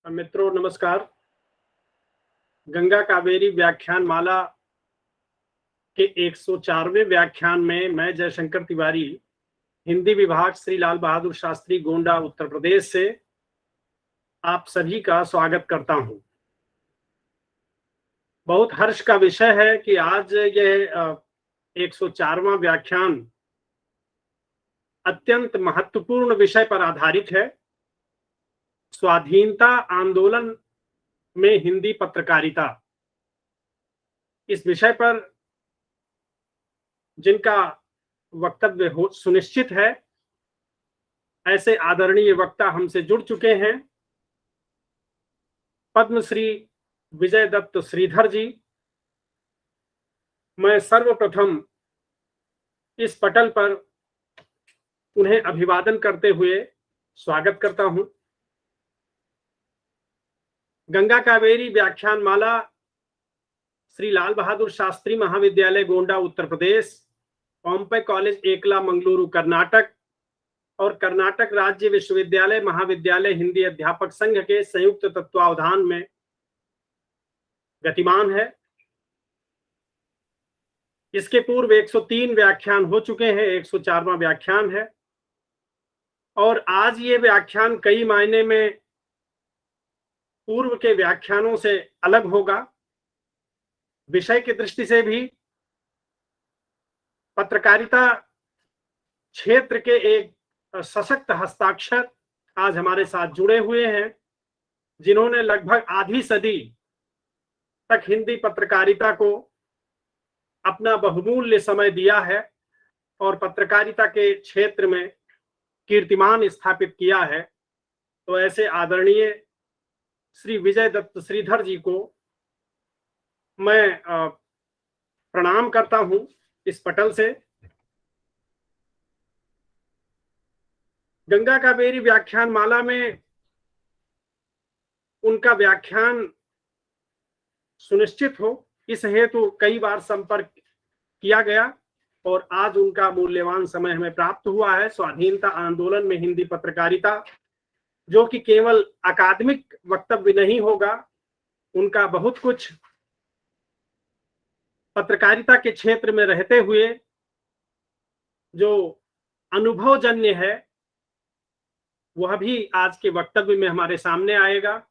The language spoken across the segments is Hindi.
मित्रों नमस्कार। गंगा कावेरी व्याख्यान माला के 104वें व्याख्यान में मैं जयशंकर तिवारी, हिंदी विभाग, श्री लाल बहादुर शास्त्री, गोंडा, उत्तर प्रदेश से आप सभी का स्वागत करता हूं। बहुत हर्ष का विषय है कि आज यह 104वां व्याख्यान अत्यंत महत्वपूर्ण विषय पर आधारित है। स्वाधीनता आंदोलन में हिंदी पत्रकारिता। इस विषय पर जिनका वक्तव्य सुनिश्चित है, ऐसे आदरणीय वक्ता हमसे जुड़ चुके हैं। पद्मश्री विजय दत्त श्रीधर जी, मैं सर्वप्रथम इस पटल पर उन्हें अभिवादन करते हुए स्वागत करता हूं। गंगा कावेरी व्याख्यान माला श्री लाल बहादुर शास्त्री महाविद्यालय, गोंडा, उत्तर प्रदेश, पॉम्पे कॉलेज, एकला, मंगलुरु, कर्नाटक और कर्नाटक राज्य विश्वविद्यालय महाविद्यालय हिंदी अध्यापक संघ के संयुक्त तत्वावधान में गतिमान है। इसके पूर्व 103 व्याख्यान हो चुके हैं, 104वां व्याख्यान है और आज ये व्याख्यान कई मायने में पूर्व के व्याख्यानों से अलग होगा। विषय की दृष्टि से भी पत्रकारिता क्षेत्र के एक सशक्त हस्ताक्षर आज हमारे साथ जुड़े हुए हैं, जिन्होंने लगभग आधी सदी तक हिंदी पत्रकारिता को अपना बहुमूल्य समय दिया है और पत्रकारिता के क्षेत्र में कीर्तिमान स्थापित किया है। तो ऐसे आदरणीय श्री विजय दत्त श्रीधर जी को मैं प्रणाम करता हूं इस पटल से। गंगा कावेरी व्याख्यान माला में उनका व्याख्यान सुनिश्चित हो, इस हेतु कई बार संपर्क किया गया और आज उनका मूल्यवान समय हमें प्राप्त हुआ है। स्वाधीनता आंदोलन में हिंदी पत्रकारिता, जो कि केवल अकादमिक वक्तव्य नहीं होगा, उनका बहुत कुछ पत्रकारिता के क्षेत्र में रहते हुए जो अनुभवजन्य है, वह भी आज के वक्तव्य में हमारे सामने आएगा।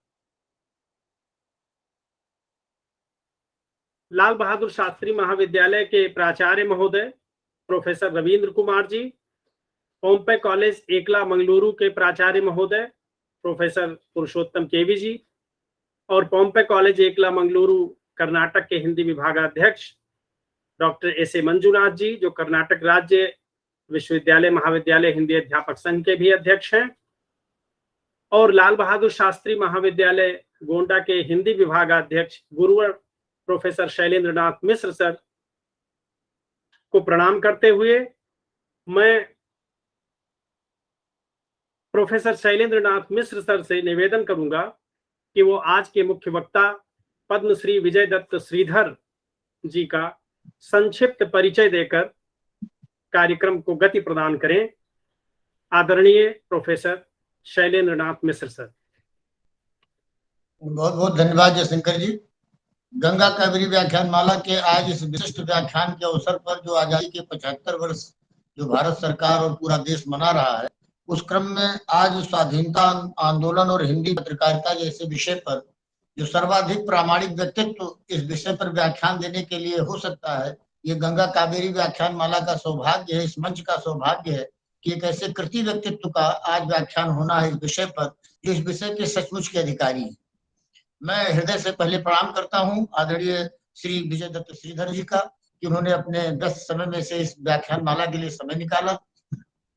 लाल बहादुर शास्त्री महाविद्यालय के प्राचार्य महोदय प्रोफेसर रविंद्र कुमार जी, पॉम्पे कॉलेज एकला मंगलुरु के प्राचार्य महोदय प्रोफेसर पुरुषोत्तम केवी जी और पॉम्पे कॉलेज एकला मंगलुरु कर्नाटक के हिंदी विभागाध्यक्ष डॉक्टर एस.ए. मंजुनाथ जी, जो कर्नाटक राज्य विश्वविद्यालय महाविद्यालय हिंदी अध्यापक संघ के भी अध्यक्ष हैं, और लाल बहादुर शास्त्री महाविद्यालय गोंडा के हिंदी विभागाध्यक्ष गुरुवर प्रोफेसर शैलेंद्र नाथ मिश्र सर को प्रणाम करते हुए मैं प्रोफेसर शैलेंद्र नाथ मिश्र सर से निवेदन करूंगा कि वो आज के मुख्य वक्ता पद्मश्री विजय दत्त श्रीधर जी का संक्षिप्त परिचय देकर कार्यक्रम को गति प्रदान करें। आदरणीय प्रोफेसर शैलेंद्र नाथ मिश्र सर। बहुत बहुत धन्यवाद जयशंकर जी। गंगा कावेरी व्याख्यान माला के आज इस विशिष्ट व्याख्यान के अवसर पर जो आजादी के 75 वर्ष जो भारत सरकार और पूरा देश मना रहा है, उस क्रम में आज स्वाधीनता आंदोलन और हिंदी पत्रकारिता जैसे विषय पर जो सर्वाधिक प्रामाणिक व्यक्तित्व इस विषय पर व्याख्यान देने के लिए हो सकता है, ये गंगा कावेरी व्याख्यान माला का सौभाग्य है, इस मंच का सौभाग्य है कि एक ऐसे कृति व्यक्तित्व का आज व्याख्यान होना है इस विषय पर, जो इस विषय के सचमुच के अधिकारी है। मैं हृदय से पहले प्रणाम करता हूं आदरणीय श्री विजय दत्त श्रीधर जी का कि उन्होंने अपने व्यस्त समय में से इस व्याख्यान माला के लिए समय निकाला।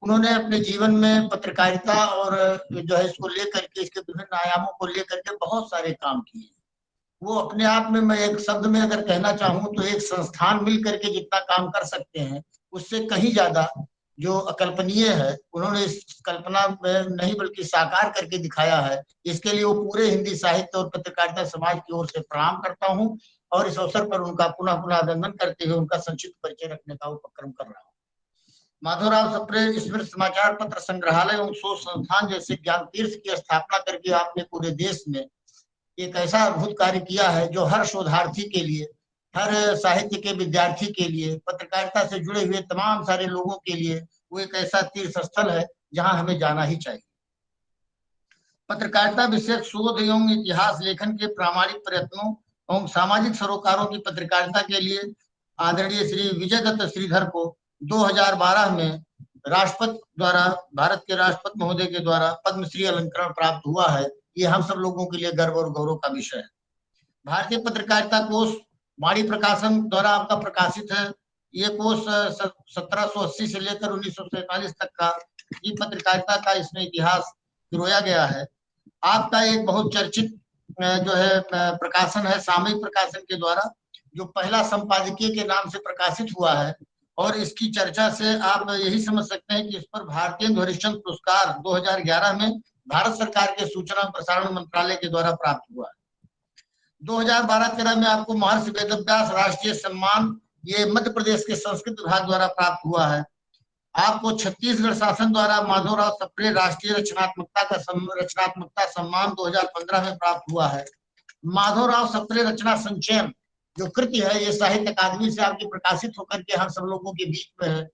उन्होंने अपने जीवन में पत्रकारिता और जो है इसको लेकर के, इसके विभिन्न आयामों को लेकर के बहुत सारे काम किए। वो अपने आप में, मैं एक शब्द में अगर कहना चाहूँ तो एक संस्थान मिल करके जितना काम कर सकते हैं, उससे कहीं ज्यादा जो अकल्पनीय है, उन्होंने इस कल्पना में नहीं बल्कि साकार करके दिखाया है। इसके लिए वो पूरे हिंदी साहित्य और पत्रकारिता समाज की ओर से प्रणाम करता हूँ और इस अवसर पर उनका पुनः पुनः अभिनंदन करते हुए उनका संक्षिप्त परिचय रखने का उपक्रम कर रहा हूँ। माधवराव सप्रे स्मृति समाचार पत्र संग्रहालय एवं शोध संस्थान जैसे ज्ञान तीर्थ की स्थापना करके आपने पूरे देश में एक ऐसा अद्भुत कार्य किया है जो हर शोधार्थी के लिए, हर साहित्य के विद्यार्थी के लिए, पत्रकारिता से जुड़े हुए तमाम सारे लोगों के लिए वो एक ऐसा तीर्थ स्थल है जहां हमें जाना ही चाहिए। पत्रकारिता विषयक शोध एवं इतिहास लेखन के प्रामाणिक प्रयत्नों एवं सामाजिक सरोकारों की पत्रकारिता के लिए आदरणीय श्री विजय दत्त श्रीधर को 2012 में राष्ट्रपति द्वारा, भारत के राष्ट्रपति महोदय के द्वारा पद्मश्री अलंकरण प्राप्त हुआ है। ये हम सब लोगों के लिए गर्व और गौरव का विषय है। भारतीय पत्रकारिता कोश वाणी प्रकाशन द्वारा आपका प्रकाशित है। ये कोश 1780 से लेकर 1947 तक का ये पत्रकारिता का इसमें इतिहास पिरोया गया है। आपका एक बहुत चर्चित जो है प्रकाशन है सामयिक प्रकाशन के द्वारा, जो पहला संपादकीय के नाम से प्रकाशित हुआ है, और इसकी चर्चा से आप यही समझ सकते हैं कि इस पर भारतीय हरिश्चंद्र पुरस्कार 2011 में भारत सरकार के सूचना प्रसारण मंत्रालय के द्वारा प्राप्त हुआ है। 2012-13 में आपको महर्षि वेदव्यास राष्ट्रीय सम्मान ये मध्य प्रदेश के संस्कृत विभाग द्वारा प्राप्त हुआ है। आपको छत्तीसगढ़ शासन द्वारा माधवराव सप्रे राष्ट्रीय रचनात्मकता सम्मान 2015 में प्राप्त हुआ है। माधवराव सप्रे रचना संचयन जो कृति है ये साहित्य अकादमी से आपकी प्रकाशित होकर के हम सब लोगों के बीच में है।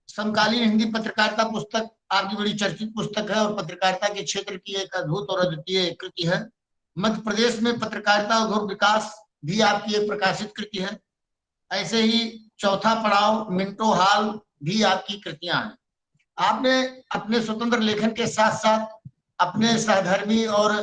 समकालीन हिंदी पत्रकारिता पुस्तक आपकी बड़ी चर्चित पुस्तक है और पत्रकारिता के क्षेत्र की एक अद्भुत और अद्वितीय कृति है। मध्य प्रदेश में पत्रकारिता और विकास भी आपकी एक प्रकाशित कृति है। ऐसे ही चौथा पड़ाव मिंटो हॉल भी आपकी कृतियां हैं। आपने अपने स्वतंत्र लेखन के साथ साथ अपने सहधर्मी और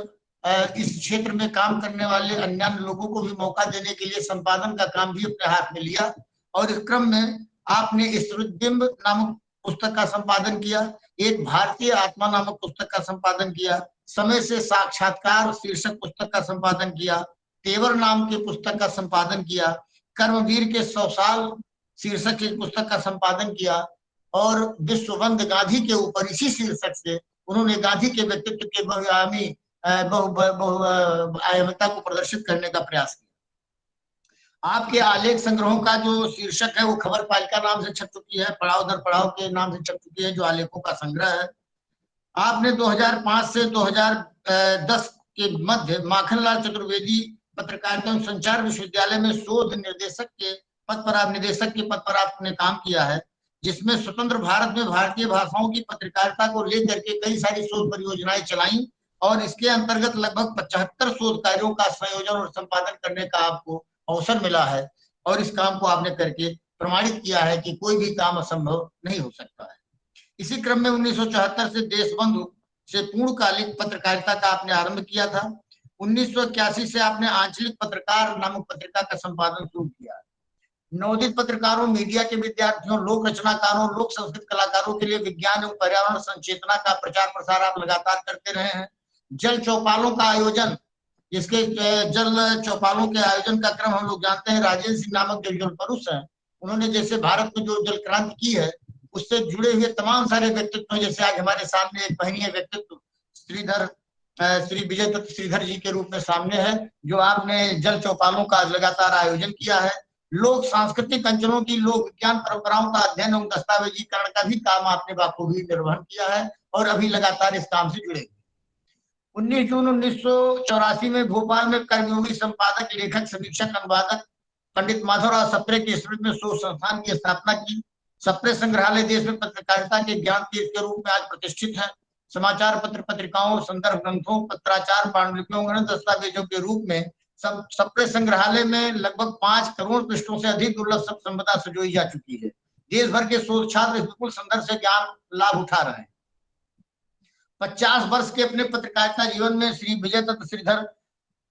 इस क्षेत्र में काम करने वाले अन्य लोगों को भी मौका देने के लिए संपादन का काम भी अपने हाथ में लिया, और इस क्रम में आपने स्मृतिबिंब नामक पुस्तक का संपादन किया, एक भारतीय आत्मा नामक पुस्तक का संपादन किया, समय से साक्षात्कार शीर्षक पुस्तक का संपादन किया, तेवर नाम के पुस्तक का संपादन किया, कर्मवीर के 100 साल शीर्षक की पुस्तक का संपादन किया, और विश्वबंद गांधी के ऊपर इसी शीर्षक से उन्होंने गांधी के व्यक्तित्व के बहुआयामी बहुआयामिता को प्रदर्शित करने का प्रयास किया। आपके आलेख संग्रहों का जो शीर्षक है वो खबर पालिका नाम से छप चुकी है, पड़ाव दर पड़ाव के नाम से छप चुकी है, जो आलेखों का संग्रह है। आपने 2005 से 2010 के मध्य माखनलाल चतुर्वेदी पत्रकारिता एवं संचार विश्वविद्यालय में शोध निदेशक के पद पर आपने काम किया है, जिसमें स्वतंत्र भारत में भारतीय भाषाओं की पत्रकारिता को लेकर के कई सारी शोध परियोजनाएं चलाई, और इसके अंतर्गत लगभग 75 शोध कार्यों का संयोजन और संपादन करने का आपको अवसर मिला है, और इस काम को आपने करके प्रमाणित किया है कि कोई भी काम असंभव नहीं हो सकता है। इसी क्रम में 1974 से देशबंधु से पूर्णकालिक पत्रकारिता का आपने आरंभ किया था। 1981 से आपने आंचलिक पत्रकार नामक पत्रिका का संपादन शुरू किया। नवोदित पत्रकारों, मीडिया के विद्यार्थियों, लोक रचनाकारों, लोक संस्कृत कलाकारों के लिए विज्ञान एवं पर्यावरण संचेतना का प्रचार प्रसार आप लगातार करते रहे हैं। जल चौपालों का आयोजन, जिसके जल चौपालों के आयोजन का क्रम हम लोग जानते हैं, राजेंद्र सिंह नामक जो जल पुरुष है, उन्होंने जैसे भारत में जो जल क्रांति की है उससे जुड़े हुए तमाम सारे व्यक्तित्व, जैसे आज हमारे सामने एक महनीय व्यक्तित्व श्री विजय दत्त श्रीधर जी के रूप में सामने है, जो आपने जल चौपालों का लगातार आयोजन किया है। लोक सांस्कृतिक अंचलों की लोक विज्ञान परंपराओं का अध्ययन एवं दस्तावेजीकरण का भी काम आपने बाखूबी निर्वहन किया है, और अभी लगातार इस काम से जुड़े। 19 जून 1984 में भोपाल में कर्मयोगी संपादक, लेखक, समीक्षक, अनुवादक पंडित माधवराव सप्रे की स्मृति में शोध संस्थान की स्थापना की। सप्रे संग्रहालय देश में पत्रकारिता के ज्ञान तीर्थ के रूप में आज प्रतिष्ठित है। समाचार पत्र, पत्रिकाओं, संदर्भ ग्रंथों, पत्राचार, पांडुलिपियों, गणित दस्तावेजों के रूप में सप्रे संग्रहालय में लगभग 5 करोड़ पृष्ठों से अधिक दुर्लभ संपदा संजोई जा चुकी है। देश भर के शोध छात्र विपुल संदर्भ से ज्ञान लाभ उठा रहे हैं। 50 वर्ष के अपने पत्रकारिता जीवन में श्री विजय दत्त श्रीधर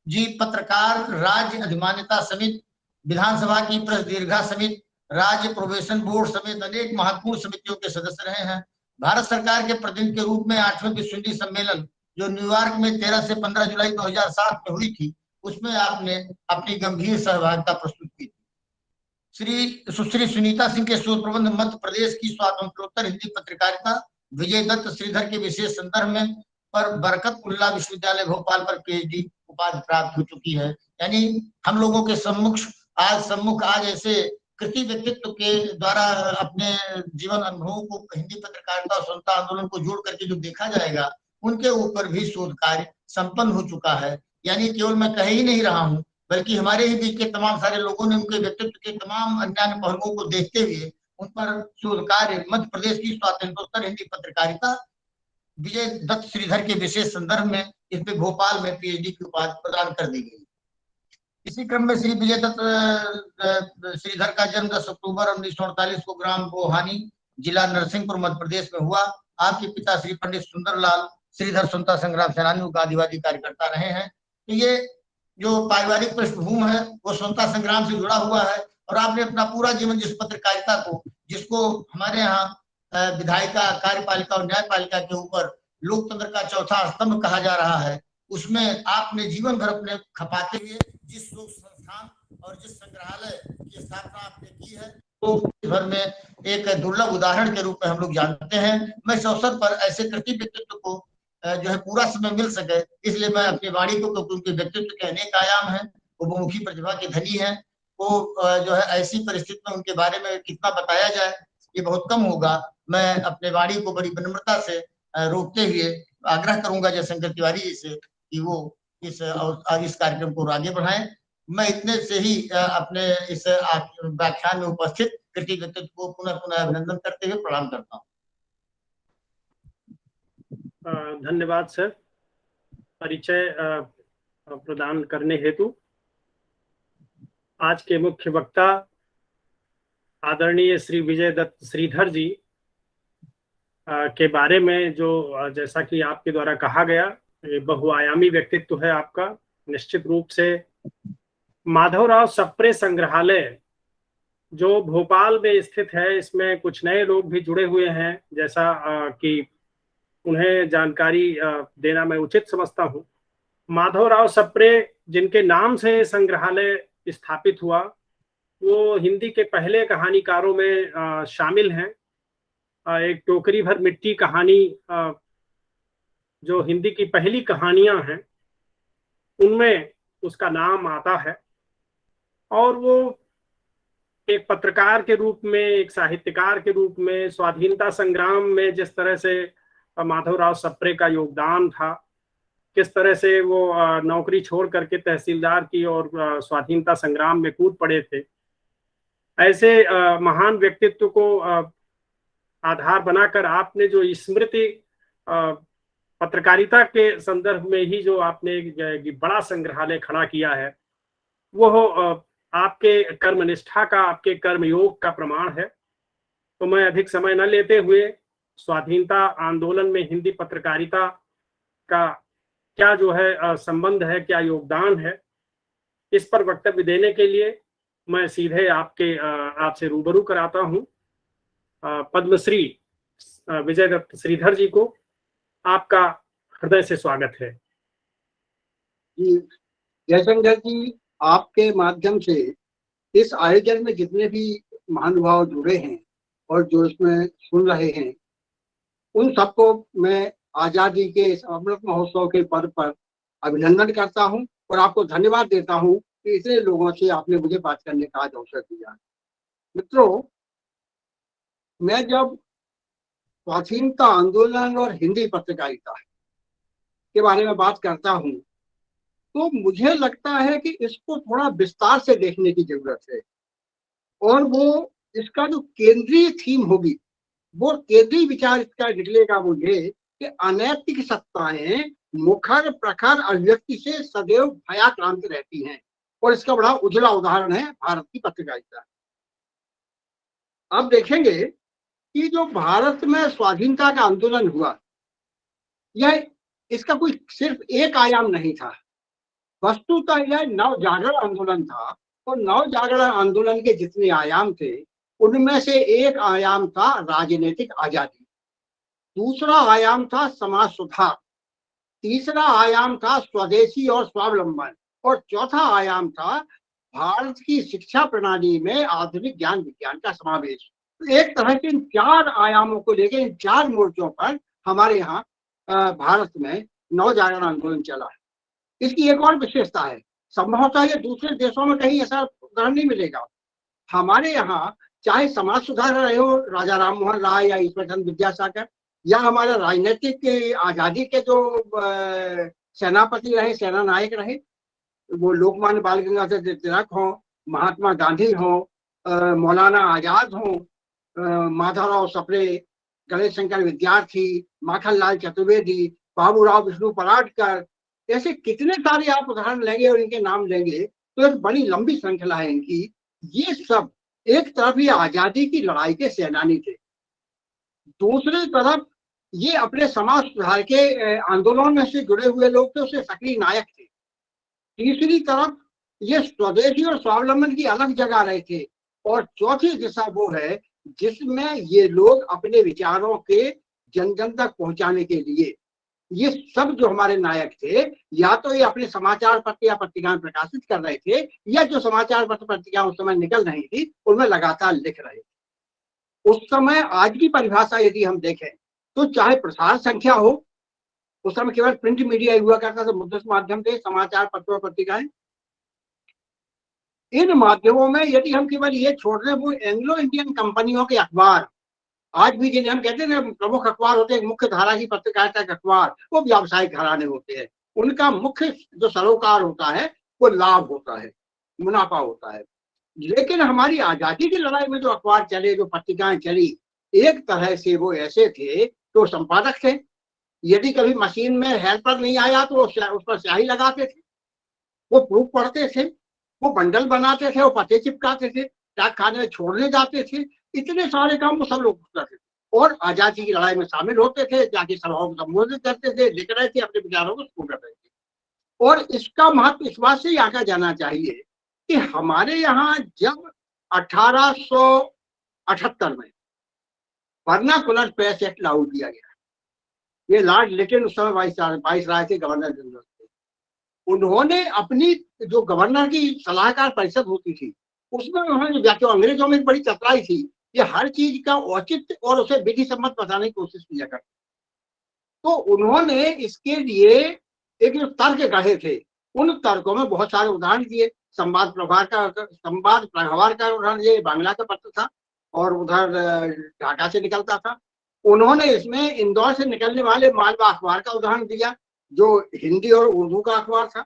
जी पत्रकार राज्य अधिमान्यता समिति, विधानसभा की प्रेस दीर्घा समिति, राज्य प्रोबेशन बोर्ड समेत अनेक महत्वपूर्ण समितियों के सदस्य रहे हैं। भारत सरकार के प्रतिनिधि के रूप में 8वें विश्व हिंदी सम्मेलन जो न्यूयॉर्क में 13 से 15 जुलाई 2007 में हुई थी, उसमें आपने अपनी गंभीर सहभागिता प्रस्तुत की थी। सुश्री सुनीता सिंह के शोध प्रबंध मध्य प्रदेश की स्वातंत्रोत्तर हिंदी पत्रकारिता, विजय दत्त श्रीधर के विशेष संदर्भ में पर बरकतुल्लाह विश्वविद्यालय भोपाल पर PhD उपाधि प्राप्त हो चुकी है। यानी हम लोगों के सम्मुख आज ऐसे कृति व्यक्तित्व के द्वारा अपने जीवन अनुभवों को हिंदी पत्रकारिता और स्वतंत्रता आंदोलन को जोड़ करके जो देखा जाएगा, उनके ऊपर भी शोध कार्य संपन्न हो चुका है। यानी केवल मैं कह ही नहीं रहा हूँ, बल्कि हमारे ही बीच के तमाम सारे लोगों ने उनके व्यक्तित्व के तमाम अन्य पहलुओं को देखते हुए उन पर शोध कार्य, मध्य प्रदेश की स्वातंत्रोत्तर हिंदी पत्रकारिता विजय दत्त श्रीधर के विशेष संदर्भ में इस पे भोपाल में पीएचडी की उपाधि प्रदान कर दी गई। इसी क्रम में श्री विजय दत्त श्रीधर का जन्म 10 अक्टूबर 1948 को ग्राम बोहानी, जिला नरसिंहपुर, मध्य प्रदेश में हुआ। आपके पिता श्री पंडित सुंदरलाल श्रीधर स्वतंत्रता संग्राम सेनानी गांधीवादी कार्यकर्ता रहे हैं। तो ये जो पारिवारिक पृष्ठभूमि है वो स्वतंत्रता संग्राम से जुड़ा हुआ है। और आपने अपना पूरा जीवन जिस पत्रकारिता को, जिसको हमारे यहाँ विधायिका, कार्यपालिका और न्यायपालिका के ऊपर लोकतंत्र का चौथा स्तंभ कहा जा रहा है, उसमें आपने जीवन भर अपने खपाते हुए जिस शोध संस्थान और जिस संग्रहालय की स्थापना आपने की है, तो भर में एक दुर्लभ उदाहरण के रूप में हम लोग जानते हैं। मैं इस अवसर पर ऐसे कृति व्यक्तित्व को जो है पूरा समय मिल सके, इसलिए मैं अपनी वाणी को, क्योंकि उनके व्यक्तित्व के अनेक आयाम हैं, वो बहुमुखी प्रतिभा के धनी हैं, वो जो है ऐसी परिस्थिति में उनके बारे में कितना बताया जाए ये बहुत कम होगा। मैं अपने वाणी को बड़ी विनम्रता से रोकते हुए आग्रह करूंगा जयशंकर तिवारी जी से कि वो इस कार्यक्रम को आगे बढ़ाएं। मैं इतने से ही अपने इस व्याख्यान में उपस्थित कृति व्यक्तित्व को पुनः पुनः अभिनंदन करते हुए प्रणाम करता हूँ। धन्यवाद सर, परिचय प्रदान करने हेतु। आज के मुख्य वक्ता आदरणीय श्री विजय दत्त श्रीधर जी के बारे में जो जैसा कि आपके द्वारा कहा गया, बहुआयामी व्यक्तित्व है आपका। निश्चित रूप से माधवराव सप्रे संग्रहालय जो भोपाल में स्थित है, इसमें कुछ नए लोग भी जुड़े हुए हैं, जैसा कि उन्हें जानकारी देना मैं उचित समझता हूँ। माधवराव सप्रे जिनके नाम से संग्रहालय स्थापित हुआ, वो हिंदी के पहले कहानीकारों में शामिल हैं। एक टोकरी भर मिट्टी कहानी जो हिंदी की पहली कहानियां हैं, उनमें उसका नाम आता है। और वो एक पत्रकार के रूप में, एक साहित्यकार के रूप में स्वाधीनता संग्राम में जिस तरह से माधवराव सप्रे का योगदान था, किस तरह से वो नौकरी छोड़ करके तहसीलदार की और स्वाधीनता संग्राम में कूद पड़े थे, ऐसे महान व्यक्तित्व को आधार बनाकर आपने जो स्मृति पत्रकारिता के संदर्भ में ही जो आपने एक बड़ा संग्रहालय खड़ा किया है, वो आपके कर्मनिष्ठा का, आपके कर्मयोग का प्रमाण है। तो मैं अधिक समय न लेते हुए स्वाधीनता आंदोलन में हिंदी पत्रकारिता का क्या जो है संबंध है, क्या योगदान है, इस पर वक्तव्य देने के लिए मैं सीधे आपसे रूबरू कराता हूं पद्मश्री विजय दत्त श्रीधर जी को। आपका हृदय से स्वागत है। जी जयशंकर जी, आपके माध्यम से इस आयोजन में जितने भी महानुभाव जुड़े हैं और जो इसमें सुन रहे हैं, उन सबको मैं आजादी के इस अमृत महोत्सव के पर्व पर अभिनंदन करता हूं और आपको धन्यवाद देता हूं कि इतने लोगों से आपने मुझे बात करने का आज अवसर दिया। मित्रों, मैं जब स्वाधीनता आंदोलन और हिंदी पत्रकारिता के बारे में बात करता हूं, तो मुझे लगता है कि इसको थोड़ा विस्तार से देखने की जरूरत है। और वो इसका जो केंद्रीय थीम होगी, वो केंद्रीय विचार इसका निकलेगा मुझे कि अनैतिक सत्ताएं मुखर प्रखर अभिव्यक्ति से सदैव भयाक्रांत रहती हैं। और इसका बड़ा उजला उदाहरण है भारत की पत्रकारिता। अब देखेंगे कि जो भारत में स्वाधीनता का आंदोलन हुआ, यह इसका कोई सिर्फ एक आयाम नहीं था। वस्तुतः यह नव जागरण आंदोलन था। और नव जागरण आंदोलन के जितने आयाम थे, उनमें से एक आयाम था राजनीतिक आजादी, दूसरा आयाम था समाज सुधार, तीसरा आयाम था स्वदेशी और स्वावलंबन, और चौथा आयाम था भारत की शिक्षा प्रणाली में आधुनिक ज्ञान विज्ञान का समावेश। तो एक तरह के इन चार आयामों को लेकर, इन चार मोर्चों पर हमारे यहाँ भारत में नव जागरण आंदोलन चला है। इसकी एक और विशेषता है, संभवतः ये दूसरे देशों में कहीं ऐसा उदाहरण नहीं मिलेगा। हमारे यहाँ चाहे समाज सुधार रहे हो राजा राम मोहन राय या ईश्वर चंद्र विद्यासागर, या हमारे राजनीतिक आजादी के जो सेनापति रहे, सेना नायक रहे, वो लोकमान्य बाल गंगाधर तिलक हो, महात्मा गांधी हो, मौलाना आजाद हो, माधवराव सप्रे, गणेश शंकर विद्यार्थी, माखनलाल चतुर्वेदी, बाबूराव विष्णु पराडकर, ऐसे कितने सारे आप उदाहरण लेंगे और इनके नाम लेंगे तो एक बड़ी लंबी श्रृंखला है इनकी। ये सब एक तरफ ये आजादी की लड़ाई के सेनानी थे, दूसरी तरफ ये अपने समाज सुधार के आंदोलन में से जुड़े हुए लोग थे, उसके सक्रिय नायक थे। तीसरी तरफ ये स्वदेशी और स्वावलंबन की अलग जगह रहे थे, और चौथी दिशा वो है जिसमें ये लोग अपने विचारों के जन जन तक पहुंचाने के लिए ये सब जो हमारे नायक थे, या तो ये अपने समाचार पत्र या पत्रिकाएं प्रकाशित कर रहे थे, या जो समाचार पत्र पत्रिकाएं उस समय निकल रही थी उनमें लगातार लिख रहे थे। उस समय आज की परिभाषा यदि हम देखें तो चाहे प्रसार संख्या हो, उस समय केवल प्रिंट मीडिया हुआ करता था, मुद्रित माध्यम थे समाचार पत्र और पत्रिकाएं। इन माध्यमों में यदि हम केवल ये छोड़ रहे, वो एंग्लो इंडियन कंपनियों के अखबार आज भी जिन्हें हम कहते हैं प्रमुख अखबार होते हैं, मुख्य धारा की पत्रकारिता के अखबार, वो व्यावसायिक घराने होते हैं। उनका मुख्य जो सरोकार होता है वो लाभ होता है, मुनाफा होता है। लेकिन हमारी आजादी की लड़ाई में जो अखबार चले, जो पत्रिकाएं चली, एक तरह से वो ऐसे थे तो संपादक थे, यदि कभी मशीन में हेल्पर नहीं आया तो उस पर स्याही लगाते थे, वो प्रूफ पढ़ते थे, वो बंडल बनाते थे, वो पते चिपकाते थे, डाक खाने में छोड़ने जाते थे, इतने सारे काम वो सब लोग करते थे और आजादी की लड़ाई में शामिल होते थे, जाके सभाओं को संबोधित करते थे, लिख रहे थे, अपने विचारों को स्कूल कर रहे थे। और इसका महत्व इस बात से आंका जाना चाहिए कि हमारे यहाँ जब 1878 में वर्नाकुलर प्रेस एक्ट लागू किया गया, ये लॉर्ड लिटन उस समय वाइस राय थे, गवर्नर जनरल थे, उन्होंने अपनी जो गवर्नर की सलाहकार परिषद होती थी उसमें उन्होंने व्याख्या, अंग्रेजों में एक बड़ी चतुराई थी, ये हर चीज का औचित्य और उसे विधि सम्मत बताने की कोशिश किया करते। तो उन्होंने इसके लिए एक जो तर्क गढ़े थे, उन तर्कों में बहुत सारे उदाहरण दिए। संवाद प्रभार का उदाहरण, ये बांग्ला का पत्र था और उधर ढाका से निकलता था। उन्होंने इसमें इंदौर से निकलने वाले मालवा अखबार का उदाहरण दिया जो हिंदी और उर्दू का अखबार था,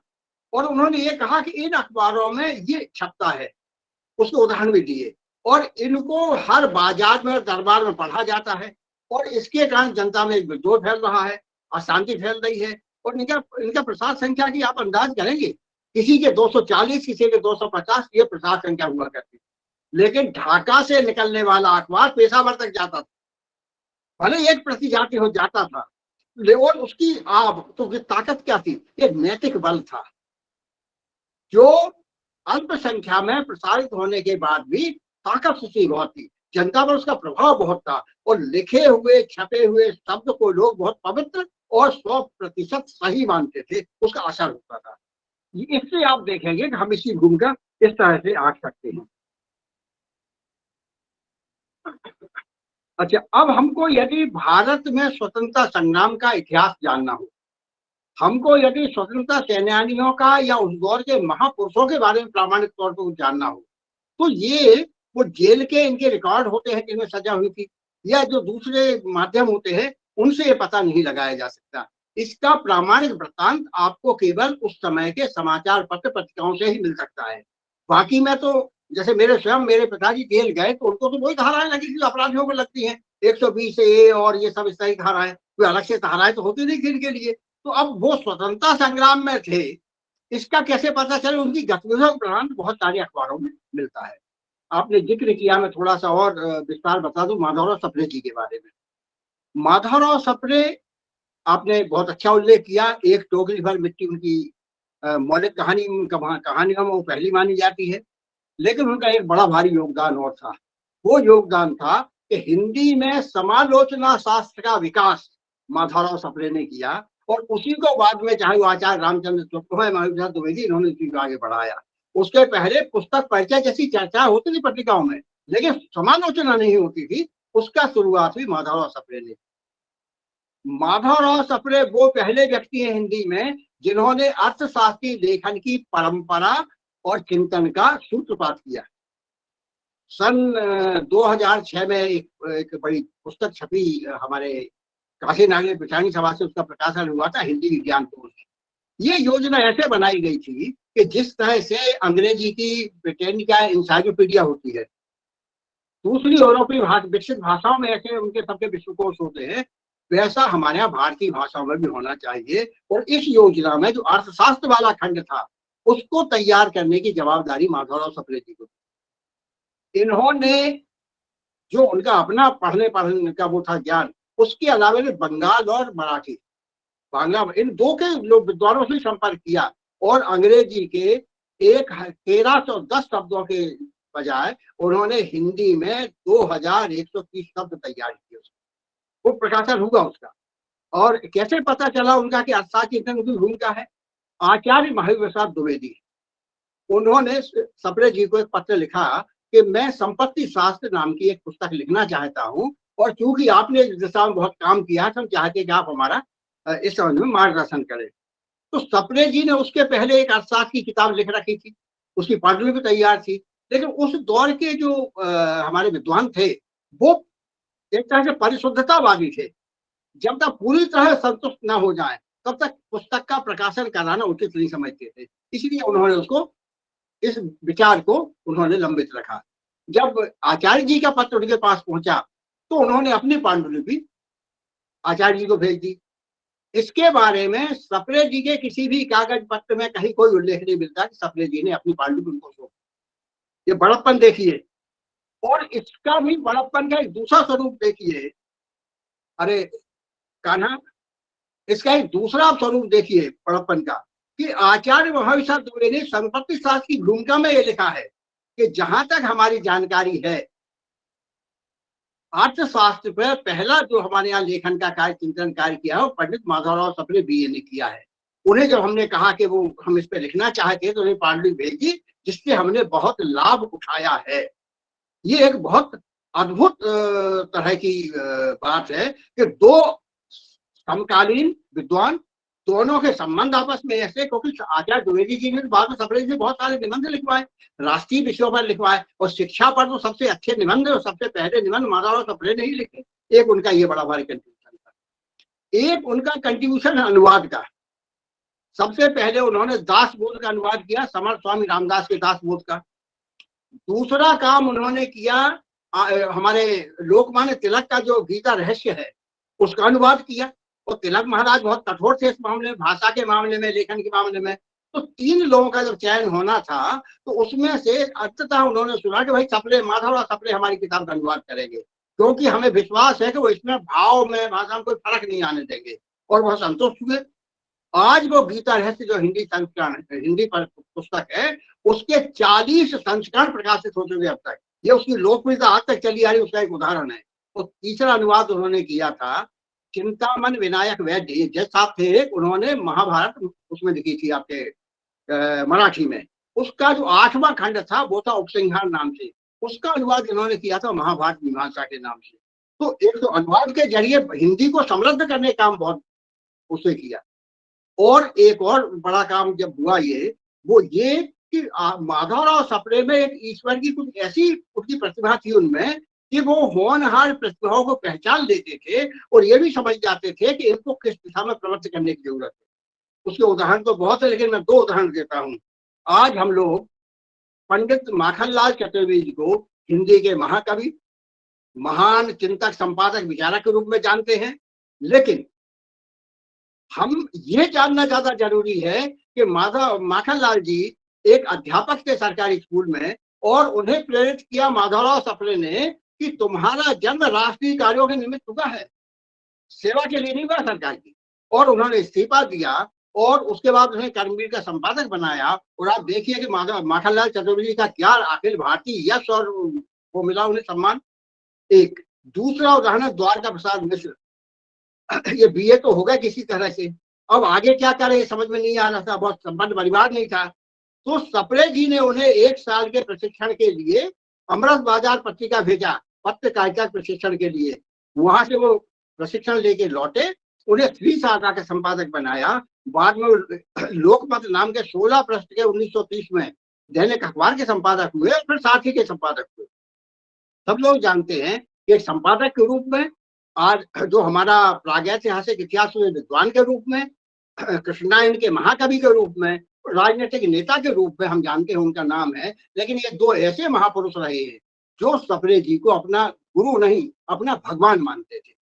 और उन्होंने ये कहा कि इन अखबारों में ये छपता है, उसके उदाहरण भी दिए, और इनको हर बाजार में और दरबार में पढ़ा जाता है, और इसके कारण जनता में एक विद्रोह फैल रहा है, अशांति फैल रही है। और इनका प्रसार संख्या की आप अंदाज करेंगे, किसी के 240, किसी के 250 ये प्रसार संख्या हुआ करती, लेकिन ढाका से निकलने वाला अखबार पेशावर तक जाता था, भले एक प्रति जाति हो जाता था, और उसकी तो ताकत क्या थी, ये नैतिक बल था जो अल्प संख्या में प्रसारित होने के बाद भी ताकत उसकी बहुत थी, जनता पर उसका प्रभाव बहुत था, और लिखे हुए छपे हुए शब्द को लोग बहुत पवित्र और 100% सही मानते थे, उसका असर होता था। इससे आप देखेंगे कि हम इसी भूमिका इस तरह से आंक सकते हैं। अच्छा, अब हमको यदि भारत में स्वतंत्रता संग्राम का इतिहास जानना हो, हमको यदि स्वतंत्रता सेनानियों का या उस दौर के महापुरुषों के बारे में प्रामाणिक तौर पर जानना हो, तो ये वो जेल के इनके रिकॉर्ड होते हैं जिनमें सजा हुई थी, या जो दूसरे माध्यम होते हैं उनसे ये पता नहीं लगाया जा सकता। इसका प्रामाणिक वृत्तांत आपको केवल उस समय के समाचार पत्र पत्रिकाओं से ही मिल सकता है। बाकी में तो जैसे मेरे पिताजी जेल गए तो उनको तो वही धाराएं लगी थी अपराधियों को लगती हैं, 120 ए और ये सब इस तरह की धाराएं, कोई अलग से धाराएं तो होती नहीं थी इनके लिए। तो अब वो स्वतंत्रता संग्राम में थे, इसका कैसे पता चले, उनकी गतिविधियों का प्रमाण बहुत सारे अखबारों में मिलता है। आपने जिक्र किया, मैं थोड़ा सा और विस्तार बता दूं माधवराव सप्रे जी के बारे में। माधवराव सप्रे, आपने बहुत अच्छा उल्लेख किया, एक टोकरी भर मिट्टी उनकी मौलिक कहानियों में वो पहली मानी जाती है, लेकिन उनका एक बड़ा भारी योगदान और था। वो योगदान था कि हिंदी में समालोचना शास्त्र का विकास माधवराव सप्रे ने किया, और उसी को बाद में चाहे वो आचार्य रामचंद्र चट्टोपाध्याय, महावीर द्विवेदी, इन्होंने इसी को आगे बढ़ाया। उसके पहले पुस्तक परिचय जैसी चर्चा होती थी पत्रिकाओं में, लेकिन समालोचना नहीं होती थी, उसका शुरुआत हुई माधवराव सप्रे ने। माधवराव सप्रे वो पहले व्यक्ति हैं हिंदी में जिन्होंने अर्थशास्त्री लेखन की परंपरा और चिंतन का सूत्रपात किया। सन 2006 में एक बड़ी पुस्तक छपी हमारे काशी नागरिक पिछाड़ी सभा से, उसका प्रकाशन हुआ था, हिंदी विज्ञान कोश। ये योजना ऐसे बनाई गई थी कि जिस तरह से अंग्रेजी की ब्रिटेन का इंसाइक्लोपीडिया होती है, दूसरी यूरोपीय विकसित भाषाओं में ऐसे उनके सबके विश्वकोश होते हैं, वैसा हमारे यहाँ भारतीय भाषाओं में भी होना चाहिए। और इस योजना में जो अर्थशास्त्र वाला खंड था, उसको तैयार करने की जवाबदारी माधवराव सप्रे जी को। इन्होंने जो उनका अपना पढ़ने का वो था ज्ञान, उसके अलावा बंगाल और मराठी, बांग्ला, इन दो के लोग विद्वानों से संपर्क किया और अंग्रेजी के 1310 शब्दों के बजाय उन्होंने हिंदी में 2130 शब्द तैयार किए। वो प्रकाशन हुआ उसका। और कैसे पता चला उनका कि अर्थशास्त्र की इतनी भूमिका है? आचार्य महावीर प्रसाद द्विवेदी, उन्होंने सप्रे जी को एक पत्र लिखा कि मैं संपत्ति शास्त्र नाम की एक पुस्तक लिखना चाहता हूं, और चूंकि आपने इस दिशा में बहुत काम किया, हम चाहते कि आप हमारा इस संबंध में मार्गदर्शन करें। तो सप्रे जी ने उसके पहले एक अर्थशास्त्र की किताब लिख रखी थी, उसकी पांडुलिपि तैयार थी, लेकिन उस दौर के जो हमारे विद्वान थे वो एक तरह से परिशुद्धतावादी थे। जब तक पूरी तरह संतुष्ट न हो जाए तब तक पुस्तक का प्रकाशन कराना उचित नहीं समझते थे, इसलिए उन्होंने उसको, इस विचार को उन्होंने लंबित रखा। जब आचार्य जी का पत्र उनके पास पहुंचा तो उन्होंने अपनी पांडुलिपि आचार्य जी को भेज दी। इसके बारे में सप्रे जी के किसी भी कागज पत्र में कहीं कोई उल्लेख नहीं मिलता कि सप्रे जी ने अपनी पांडुलिपि उनको सौंपी। ये बड़प्पन देखिए, और इसका भी बड़प्पन का एक दूसरा स्वरूप देखिए। अरे कान्हा, इसका एक दूसरा स्वरूप देखिए बड़प्पन का, कि आचार्य महावीर प्रसाद द्विवेदी ने संपत्ति शास्त्र की भूमिका में ये लिखा है कि जहां तक हमारी जानकारी है, अर्थशास्त्र पर पहला जो हमारे यहाँ लेखन का कार्य, चिंतन कार्य किया है, वो पंडित माधवराव सप्रे बीए ने किया है। उन्हें जब हमने कहा कि वो हम इस पे लिखना चाहते हैं तो उन्हें पांडुलिपि भेजी, जिससे हमने बहुत लाभ उठाया है। ये एक बहुत अद्भुत तरह की बात है कि दो समकालीन विद्वान, दोनों के संबंध आपस में ऐसे, क्योंकि आचार्य द्विवेदी जी ने बाद में सप्रे जी से बहुत सारे निबंध लिखवाए, राष्ट्रीय विषयों पर लिखवाए, और शिक्षा पर तो सबसे अच्छे निबंध और सबसे पहले निबंध माधवराव सप्रे ने ही लिखे। एक उनका ये बड़ा भारी कंट्रीब्यूशन था। एक उनका कंट्रीब्यूशन है अनुवाद का। सबसे पहले उन्होंने दासबोध का अनुवाद किया, समर्थ स्वामी रामदास के दासबोध का। दूसरा काम उन्होंने किया, हमारे लोकमान्य तिलक का जो गीता रहस्य है उसका अनुवाद किया। और तिलक महाराज बहुत कठोर थे इस मामले में, भाषा के मामले में, लेखन के मामले में। तो 3 लोगों का जब चयन होना था तो उसमें से अंततः उन्होंने सुना कि भाई सप्रे, माधवराव सप्रे हमारी किताब का अनुवाद करेंगे, क्योंकि हमें विश्वास है कि वो इसमें भाव में, भाषा में कोई फर्क नहीं आने देंगे। और वह संतुष्ट हुए। आज वो गीता रहस्य जो हिंदी संस्करण, हिंदी पर पुस्तक है, उसके 40 संस्करण प्रकाशित हो चुके अब तक। ये उसकी लोकप्रियता आज तक चली आ रही, उसका एक उदाहरण है। तो तीसरा अनुवाद उन्होंने किया था चिंतामन विनायक वैद्य, जज साहब थे, उन्होंने महाभारत उसमें लिखी थी आपके मराठी में। उसका जो 8वां खंड था वो था उपसंहार नाम से, उसका अनुवाद इन्होंने किया था महाभारत मीमांसा के नाम से। तो एक तो अनुवाद के जरिए हिंदी को समृद्ध करने का काम बहुत उसने किया। और एक और बड़ा काम जब हुआ वो ये कि माधवराव सप्रे में एक ईश्वर की कुछ ऐसी उसकी प्रतिभा थी उनमें कि वो होनहार प्रतिभाओं को पहचान लेते थे और ये भी समझ जाते थे कि इनको किस दिशा में प्रवृत्त करने की जरूरत है। उसके उदाहरण तो बहुत है, लेकिन मैं 2 उदाहरण देता हूँ। आज हम लोग पंडित माखनलाल चतुर्वेदी को हिंदी के महाकवि, महान चिंतक, संपादक, विचारक के रूप में जानते हैं, लेकिन हम ये जानना ज्यादा जरूरी है कि माखनलाल जी एक अध्यापक थे सरकारी स्कूल में, और उन्हें प्रेरित किया माधवराव सप्रे ने कि तुम्हारा जन्म राष्ट्रीय कार्यों के निमित्त हुआ है, सेवा के लिए नहीं हुआ सरकार की। और उन्होंने इस्तीफा दिया और उसके बाद उन्हें कर्मवीर का संपादक बनाया। और आप देखिए कि माखनलाल चतुर्वेदी का क्या अखिल भारतीय यश और वो मिला उन्हें सम्मान। एक दूसरा उदाहरण है द्वारका प्रसाद मिश्र। ये बीए तो हो गए किसी तरह से, अब आगे क्या करे समझ में नहीं आ रहा था, बहुत संपन्न परिवार नहीं था। तो सप्रे जी ने उन्हें 1 साल के प्रशिक्षण के लिए अमृत बाजार पत्रिका भेजा, पत्रकारिता प्रशिक्षण के लिए। वहां से वो प्रशिक्षण लेके लौटे, उन्हें श्री सारदा का संपादक बनाया। बाद में लोकमत नाम के 16 पृष्ठ के 1930 में दैनिक अखबार के संपादक हुए और फिर साथी के संपादक हुए। सब लोग जानते हैं कि एक संपादक के रूप में, आज जो हमारा प्रागैतिहासिक इतिहास में विद्वान के रूप में, कृष्णायन के महाकवि के रूप में, राजनीतिक नेता के रूप में हम जानते हैं उनका नाम है। लेकिन ये दो ऐसे महापुरुष रहे हैं जो सप्रे जी को अपना गुरु नहीं, अपना भगवान मानते थे।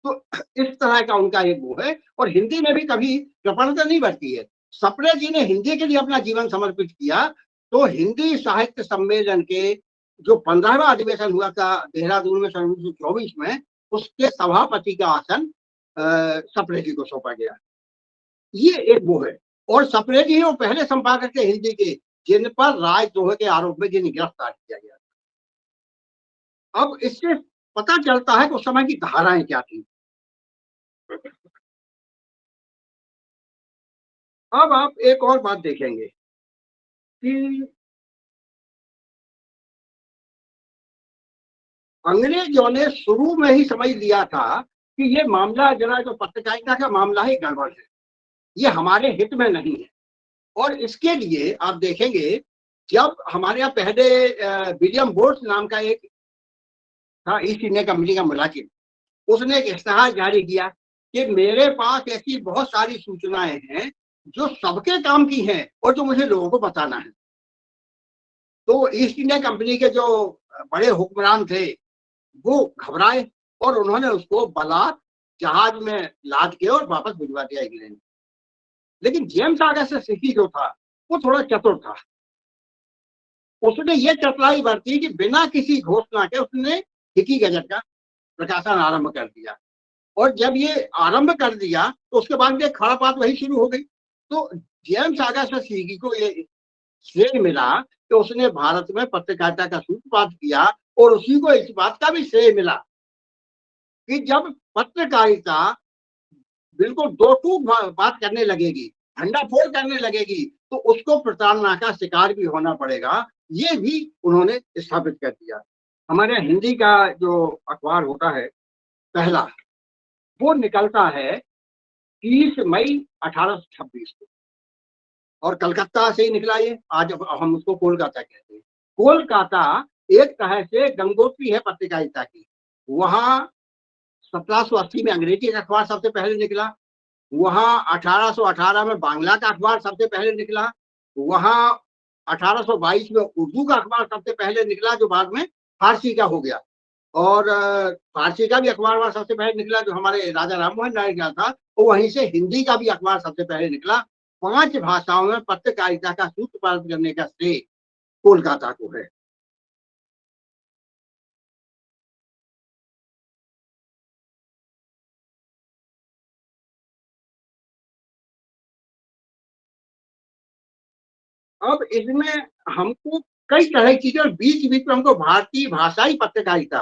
तो इस तरह का उनका एक वो है। और हिंदी में भी कभी कृपणता नहीं बरती है। सप्रे जी ने हिंदी के लिए अपना जीवन समर्पित किया। तो हिंदी साहित्य सम्मेलन के जो 15वां अधिवेशन हुआ था देहरादून में सन 1924 में, उसके सभापति का आसन सप्रे जी को सौंपा गया। ये एक वो है। और सप्रे जी वो पहले संपादक थे हिंदी के जिन पर राजद्रोह के आरोप में जिन्हें गिरफ्तार किया गया। अब इससे पता चलता है कि उस समय की धाराएं क्या थी। अब आप एक और बात देखेंगे कि अंग्रेजों ने शुरू में ही समझ लिया था कि ये मामला जरा जो पत्रकारिता का मामला है गड़बड़ है, ये हमारे हित में नहीं है। और इसके लिए आप देखेंगे जब हमारे यहाँ पहले विलियम बोर्स नाम का एक था ईस्ट इंडिया कंपनी का मुलाजिम, उसने एक इश्तेहार जारी किया कि मेरे पास ऐसी बहुत सारी सूचनाएं हैं जो सबके काम की हैं और जो मुझे लोगों को बताना है। तो ईस्ट इंडिया कंपनी के जो बड़े हुक्मरान थे वो घबराए और उन्होंने उसको बलात् जहाज में लाद के और वापस भिजवा दिया इंग्लैंड। लेकिन जेम्स ऑगस्टस हिकी जो था वो थोड़ा चतुर था। उसने ये चतुराई बरती कि बिना किसी घोषणा के उसने हिकी गजट का प्रकाशन आरंभ कर दिया। और जब ये आरंभ कर दिया तो उसके बाद खड़ापात वही शुरू हो गई। तो जेम्स ऑगस्टस हिकी को ये श्रेय मिला कि उसने भारत में पत्रकारिता का सूत्रपात किया। और उसी को इस बात का भी श्रेय मिला कि जब पत्रकारिता बिल्कुल दो टूक बात करने लगेगी, भंडाफोड़ करने लगेगी, तो उसको प्रताड़ना का शिकार भी होना पड़ेगा। ये भी उन्होंने स्थापित कर दिया। हमारे हिंदी का जो अखबार होता है पहला, वो निकलता है 30 मई 1826 को और कलकत्ता से ही निकला। ये आज हम उसको कोलकाता कहते हैं। कोलकाता एक तरह से गंगोत्री है पत्रकारिता की। वहां 1780 में अंग्रेजी का अखबार सबसे पहले निकला। वहां 1818 में बांग्ला का अखबार सबसे पहले निकला। वहां 1822 में उर्दू का अखबार सबसे पहले निकला जो बाद में फारसी का हो गया। और फारसी का भी अखबार सबसे पहले निकला जो हमारे राजा राम मोहन राय का था। और वहीं से हिंदी का भी अखबार सबसे पहले निकला। 5 भाषाओं में पत्रकारिता का सूत्रपात करने का श्रेय कोलकाता को है। अब इसमें हमको कई तरह की चीजें और बीच बीच में हमको भारतीय भाषाई पत्रकारिता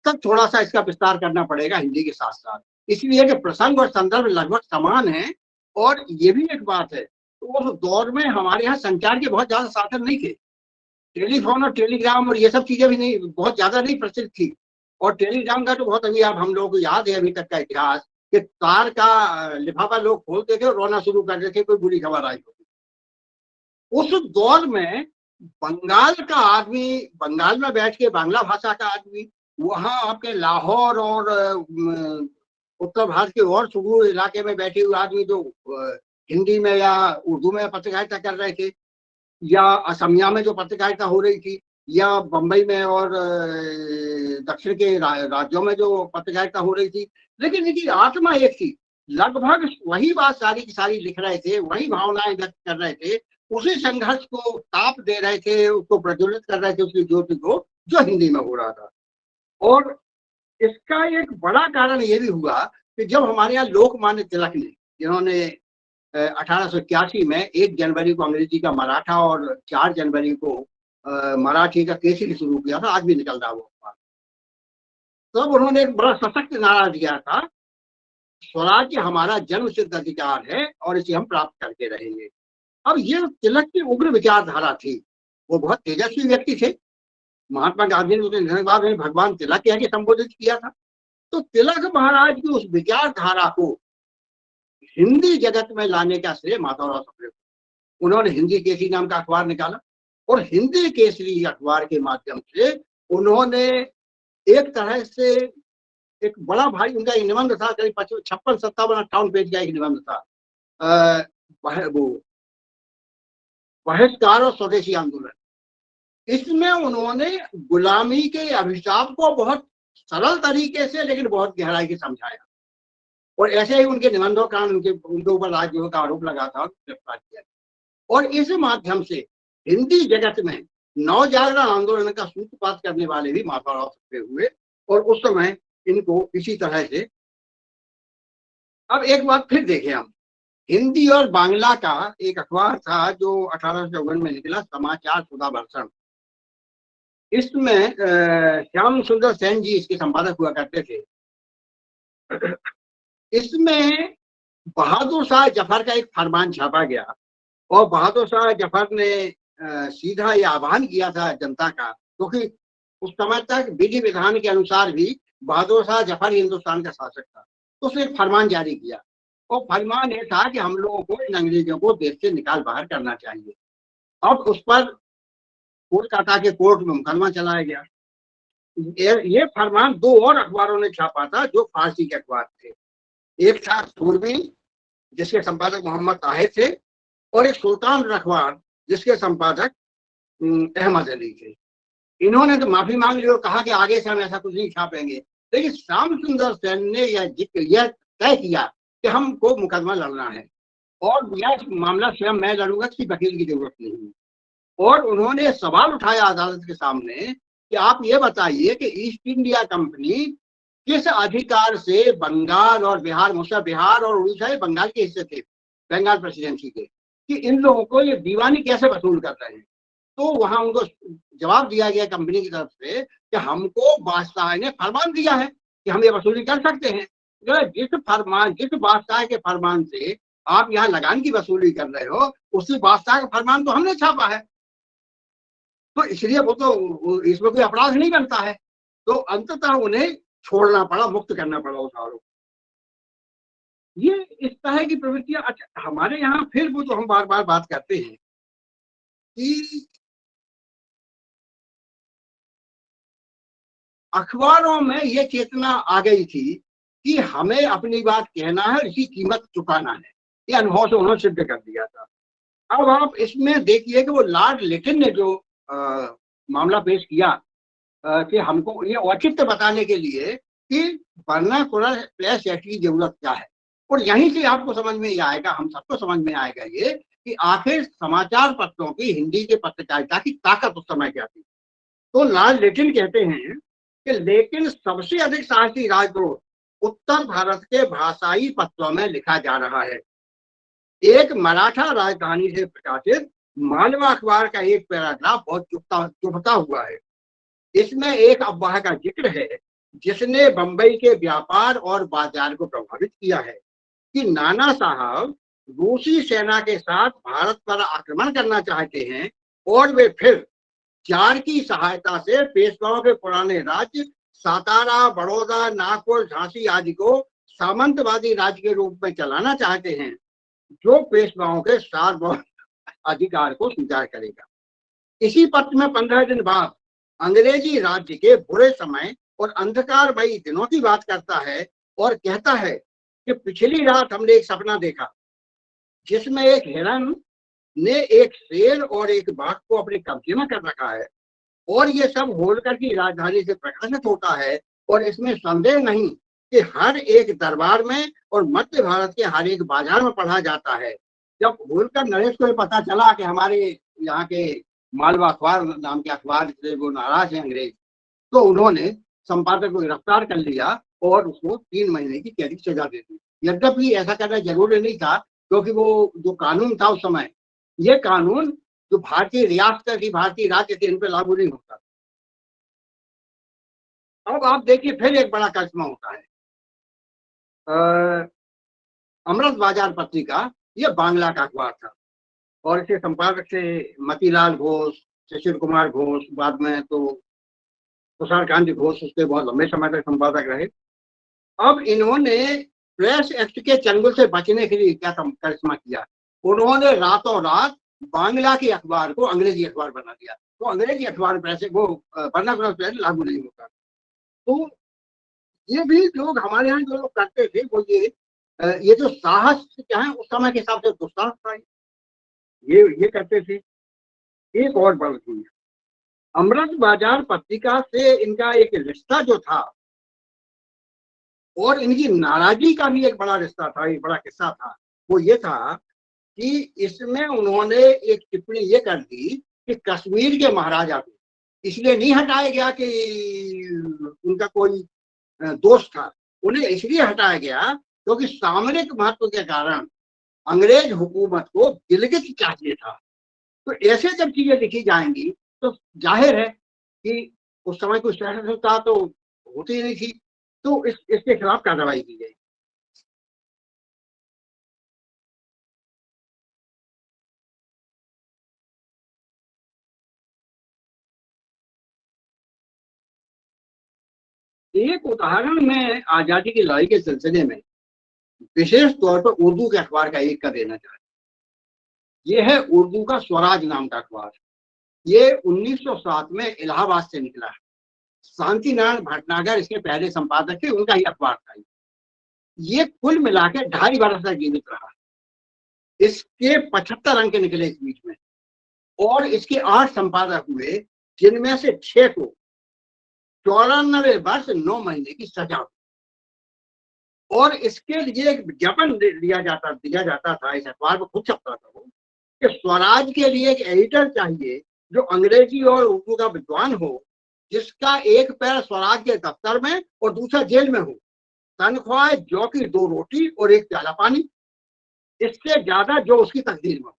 तक थोड़ा सा इसका विस्तार करना पड़ेगा हिंदी के साथ साथ। इसलिए कि प्रसंग और संदर्भ लगभग समान है। और ये भी एक बात है तो उस दौर में हमारे यहाँ संचार के बहुत ज्यादा साधन नहीं थे। टेलीफोन और टेलीग्राम और ये सब चीजें भी नहीं बहुत ज्यादा नहीं प्रचलित थी। और टेलीग्राम का तो बहुत अभी आप हम लोगों को याद है अभी तक का इतिहास कि तार का लिफाफा लोग खोलते थे और रोना शुरू कर देते थे कोई बुरी खबर आई होती। उस दौर में बंगाल का आदमी बंगाल में बैठ के बांग्ला भाषा का आदमी, वहां आपके लाहौर और उत्तर भारत के और सुगम इलाके में बैठे हुए आदमी जो हिंदी में या उर्दू में पत्रकारिता कर रहे थे, या असमिया में जो पत्रकारिता हो रही थी, या बम्बई में और दक्षिण के राज्यों में जो पत्रकारिता हो रही थी, लेकिन इनकी आत्मा एक थी। लगभग वही बात सारी की सारी लिख रहे थे, वही भावनाएं व्यक्त कर रहे थे, उसी संघर्ष को ताप दे रहे थे, उसको प्रज्वलित कर रहे थे उसकी ज्योति को जो हिंदी में हो रहा था। और इसका एक बड़ा कारण ये भी हुआ कि जब हमारे यहाँ लोकमान्य तिलक ने, जिन्होंने 1881 में 1 जनवरी को अंग्रेजी का मराठा और 4 जनवरी को मराठी का केसरी शुरू किया था, आज भी निकल रहा वो। तब उन्होंने एक बड़ा सशक्त नारा दिया था, स्वराज्य हमारा जन्म सिद्ध अधिकार है और इसे हम प्राप्त करके रहेंगे। अब ये तिलक की उग्र विचारधारा थी। वो बहुत तेजस्वी व्यक्ति थे। महात्मा गांधी ने उसके निधन के बाद भगवान तिलक कह के संबोधित किया था। तो तिलक महाराज की उस विचारधारा को हिंदी जगत में लाने का श्रेय माधवराव सप्रे को। उन्होंने हिंदी केसरी नाम का अखबार निकाला और हिंदी केसरी अखबार के माध्यम से उन्होंने एक तरह से एक बड़ा भारी उनका एक निबंध था, करीब 56, 57, 58 पेज का एक निबंध था, वो बहिष्कार और स्वदेशी आंदोलन। इसमें उन्होंने गुलामी के अभिशाप को बहुत सरल तरीके से लेकिन बहुत गहराई से समझाया, और ऐसे ही उनके निबंधों का उनके ऊपर राज्यों का आरोप लगा था और गिरफ्तार किया। और इस माध्यम से हिंदी जगत में नवजागरण आंदोलन का सूत्रपात करने वाले भी माधवराव सकते हुए, और उस समय इनको इसी तरह से। अब एक बात फिर देखें हम, हिंदी और बांग्ला का एक अखबार था जो 1854 में निकला, समाचार सुधा वर्षण। इसमें श्याम सुंदर सेन जी इसके संपादक हुआ करते थे। इसमें बहादुर शाह जफर का एक फरमान छापा गया, और बहादुर शाह जफर ने सीधा ये आह्वान किया था जनता का, क्योंकि उस समय तक विधि विधान के अनुसार भी बहादुर शाह जफर हिंदुस्तान का शासक था। तो उसने एक फरमान जारी किया, और फरमान ये था कि हम लोगों को इन अंग्रेजों को देश से निकाल बाहर करना चाहिए। अब उस पर कोलकाता के कोर्ट में मुकदमा चलाया गया। ये फरमान दो और अखबारों ने छापा था जो फारसी के अखबार थे। एक था सूरबीन जिसके संपादक मोहम्मद ताहिर थे, और एक सुल्तान अखबार जिसके संपादक अहमद अली थे। इन्होंने तो माफी मांग ली और कहा कि आगे से हम ऐसा कुछ नहीं छापेंगे, लेकिन श्याम सुंदर सेन ने यह तय किया कि हमको मुकदमा लड़ना है, और यह मामला स्वयं मैं लड़ूंगा, किसी वकील की जरूरत नहीं। और उन्होंने सवाल उठाया अदालत के सामने कि आप ये बताइए कि ईस्ट इंडिया कंपनी किस अधिकार से बंगाल और बिहार, मुझसे बिहार और उड़ीसा बंगाल के हिस्से थे, बंगाल प्रेसिडेंसी के, कि इन लोगों को ये दीवानी कैसे वसूल कर रहे हैं। तो वहां उनको जवाब दिया गया कंपनी की तरफ से कि हमको बादशाह ने फरमान दिया है कि हम ये वसूली कर सकते हैं। जिस बादशाह के फरमान से आप यहाँ लगान की वसूली कर रहे हो, उसी बादशाह का फरमान तो हमने छापा है, तो इसलिए वो तो इसमें कोई अपराध नहीं बनता है। तो अंततः उन्हें छोड़ना पड़ा, मुक्त करना पड़ा उस आरोप। ये इस तरह की प्रवृत्तियां। अच्छा, हमारे यहाँ फिर वो जो हम बार बार बात करते हैं कि अखबारों में ये चेतना आ गई थी कि हमें अपनी बात कहना है, इसकी कीमत चुकाना है। ये अनुभव से उन्होंने सिद्ध कर दिया था। अब आप इसमें देखिए कि वो लॉर्ड लिटिल ने जो मामला पेश किया कि हमको ये औचित्य बताने के लिए कि वर्नाकुलर प्रेस एक्ट की जरूरत क्या है, और यहीं से आपको समझ में आएगा, हम सबको समझ में आएगा ये कि आखिर समाचार पत्रों की, हिंदी के पत्रकारिता की ताकत उस समय क्या थी। तो लॉर्ड लिटिल कहते हैं कि लेकिन सबसे अधिक साहसी राजद्रोह उत्तर भारत के भाषाई पत्रों में लिखा जा रहा है। एक मराठा राजधानी से प्रकाशित मालवा अखबार का एक पैराग्राफ बहुत चुभता हुआ है। इसमें एक अफवाह का जिक्र है जिसने बंबई के व्यापार और बाजार को प्रभावित किया है कि नाना साहब रूसी सेना के साथ भारत पर आक्रमण करना चाहते हैं, और वे फिर जार की सहायता से पेशवाओं के पुराने राज्य सातारा, बड़ौदा, नागपुर, झांसी आदि को सामंतवादी राज्य के रूप में चलाना चाहते हैं, जो पेशवाओं के सार्वभौम अधिकार को स्वीकार करेगा। इसी पत्र में 15 दिन बाद अंग्रेजी राज्य के बुरे समय और अंधकारमयी दिनों की बात करता है, और कहता है कि पिछली रात हमने एक सपना देखा जिसमें एक हिरन ने एक शेर और एक बाघ को अपने कब्जे में कर रखा है, और ये सब होलकर की राजधानी से प्रकाशित होता है, और इसमें संदेह नहीं कि हर एक दरबार में और मध्य भारत के हर एक बाजार में पढ़ा जाता है। जब होलकर नरेश को पता चला कि हमारे यहाँ के मालवा अखबार नाम के अखबार से वो नाराज है अंग्रेज, तो उन्होंने संपादक को गिरफ्तार कर लिया और उसको 3 महीने की कैद की सजा दे दी। यद्यपि ऐसा करना जरूरी नहीं था, क्योंकि वो जो कानून था उस समय, ये कानून जो भारतीय रियासत की, भारतीय राज्य थे, इन पर लागू नहीं होता। अब आप देखिए फिर एक बड़ा करिश्मा होता है। अमृत बाजार पत्रिका ये बांग्ला का अखबार था, और इसके संपादक थे मतीलाल घोष, शिशिर कुमार घोष, बाद में तो तुषार कांति घोष उसके बहुत लंबे समय तक संपादक रहे। अब इन्होंने प्रेस एक्ट के चंगुल से बचने के लिए क्या करिश्मा किया, उन्होंने रातों रात बांग्ला के अखबार को अंग्रेजी अखबार बना दिया, तो अंग्रेजी अखबार पैसे वो वर्नाकुलर पहले लागू नहीं होता। तो ये भी लोग हमारे यहाँ जो लोग करते थे वो ये जो साहस क्या है उस समय के हिसाब से दुस्साहस था, ये करते थे। एक और बात हुई, अमृत बाजार पत्रिका से इनका एक रिश्ता जो था और इनकी नाराजगी का भी एक बड़ा रिश्ता था, एक बड़ा किस्सा था। वो ये था कि इसमें उन्होंने एक टिप्पणी ये कर दी कि कश्मीर के महाराजा को इसलिए नहीं हटाया गया कि उनका कोई दोष था, उन्हें इसलिए हटाया गया क्योंकि सामरिक महत्व के कारण अंग्रेज हुकूमत को गिलगित चाहिए था। तो ऐसे जब चीजें लिखी जाएंगी तो जाहिर है कि उस समय कोई सहिष्णुता तो होती नहीं थी, तो इसके खिलाफ कार्रवाई की गई। एक उदाहरण मैं आजादी की लड़ाई के सिलसिले में विशेष तौर पर उर्दू के अखबार का एक का देना चाहता हूं। यह है उर्दू का स्वराज नाम का अखबार। ये 1907 में इलाहाबाद से निकला है। शांति नारायण भटनागर इसके पहले संपादक थे, उनका ही अखबार था। ये कुल मिला के 2.5 वर्ष तक जीवित रहा। इसके 75 अंक निकले इस बीच में और इसके 8 संपादक हुए, जिनमें से 6 को 94 वर्ष 9 महीने की सजा हुई। और इसके लिए एक विज्ञापन दिया जाता था, इस अखबार में खुद छपता था वो, कि स्वराज के लिए एक एडिटर चाहिए जो अंग्रेजी और उर्दू का विद्वान हो, जिसका एक पैर स्वराज के दफ्तर में और दूसरा जेल में हो, तनख्वाह जौ की 2 रोटी और 1 प्याला पानी, इससे ज्यादा जो उसकी तकदीर में हो।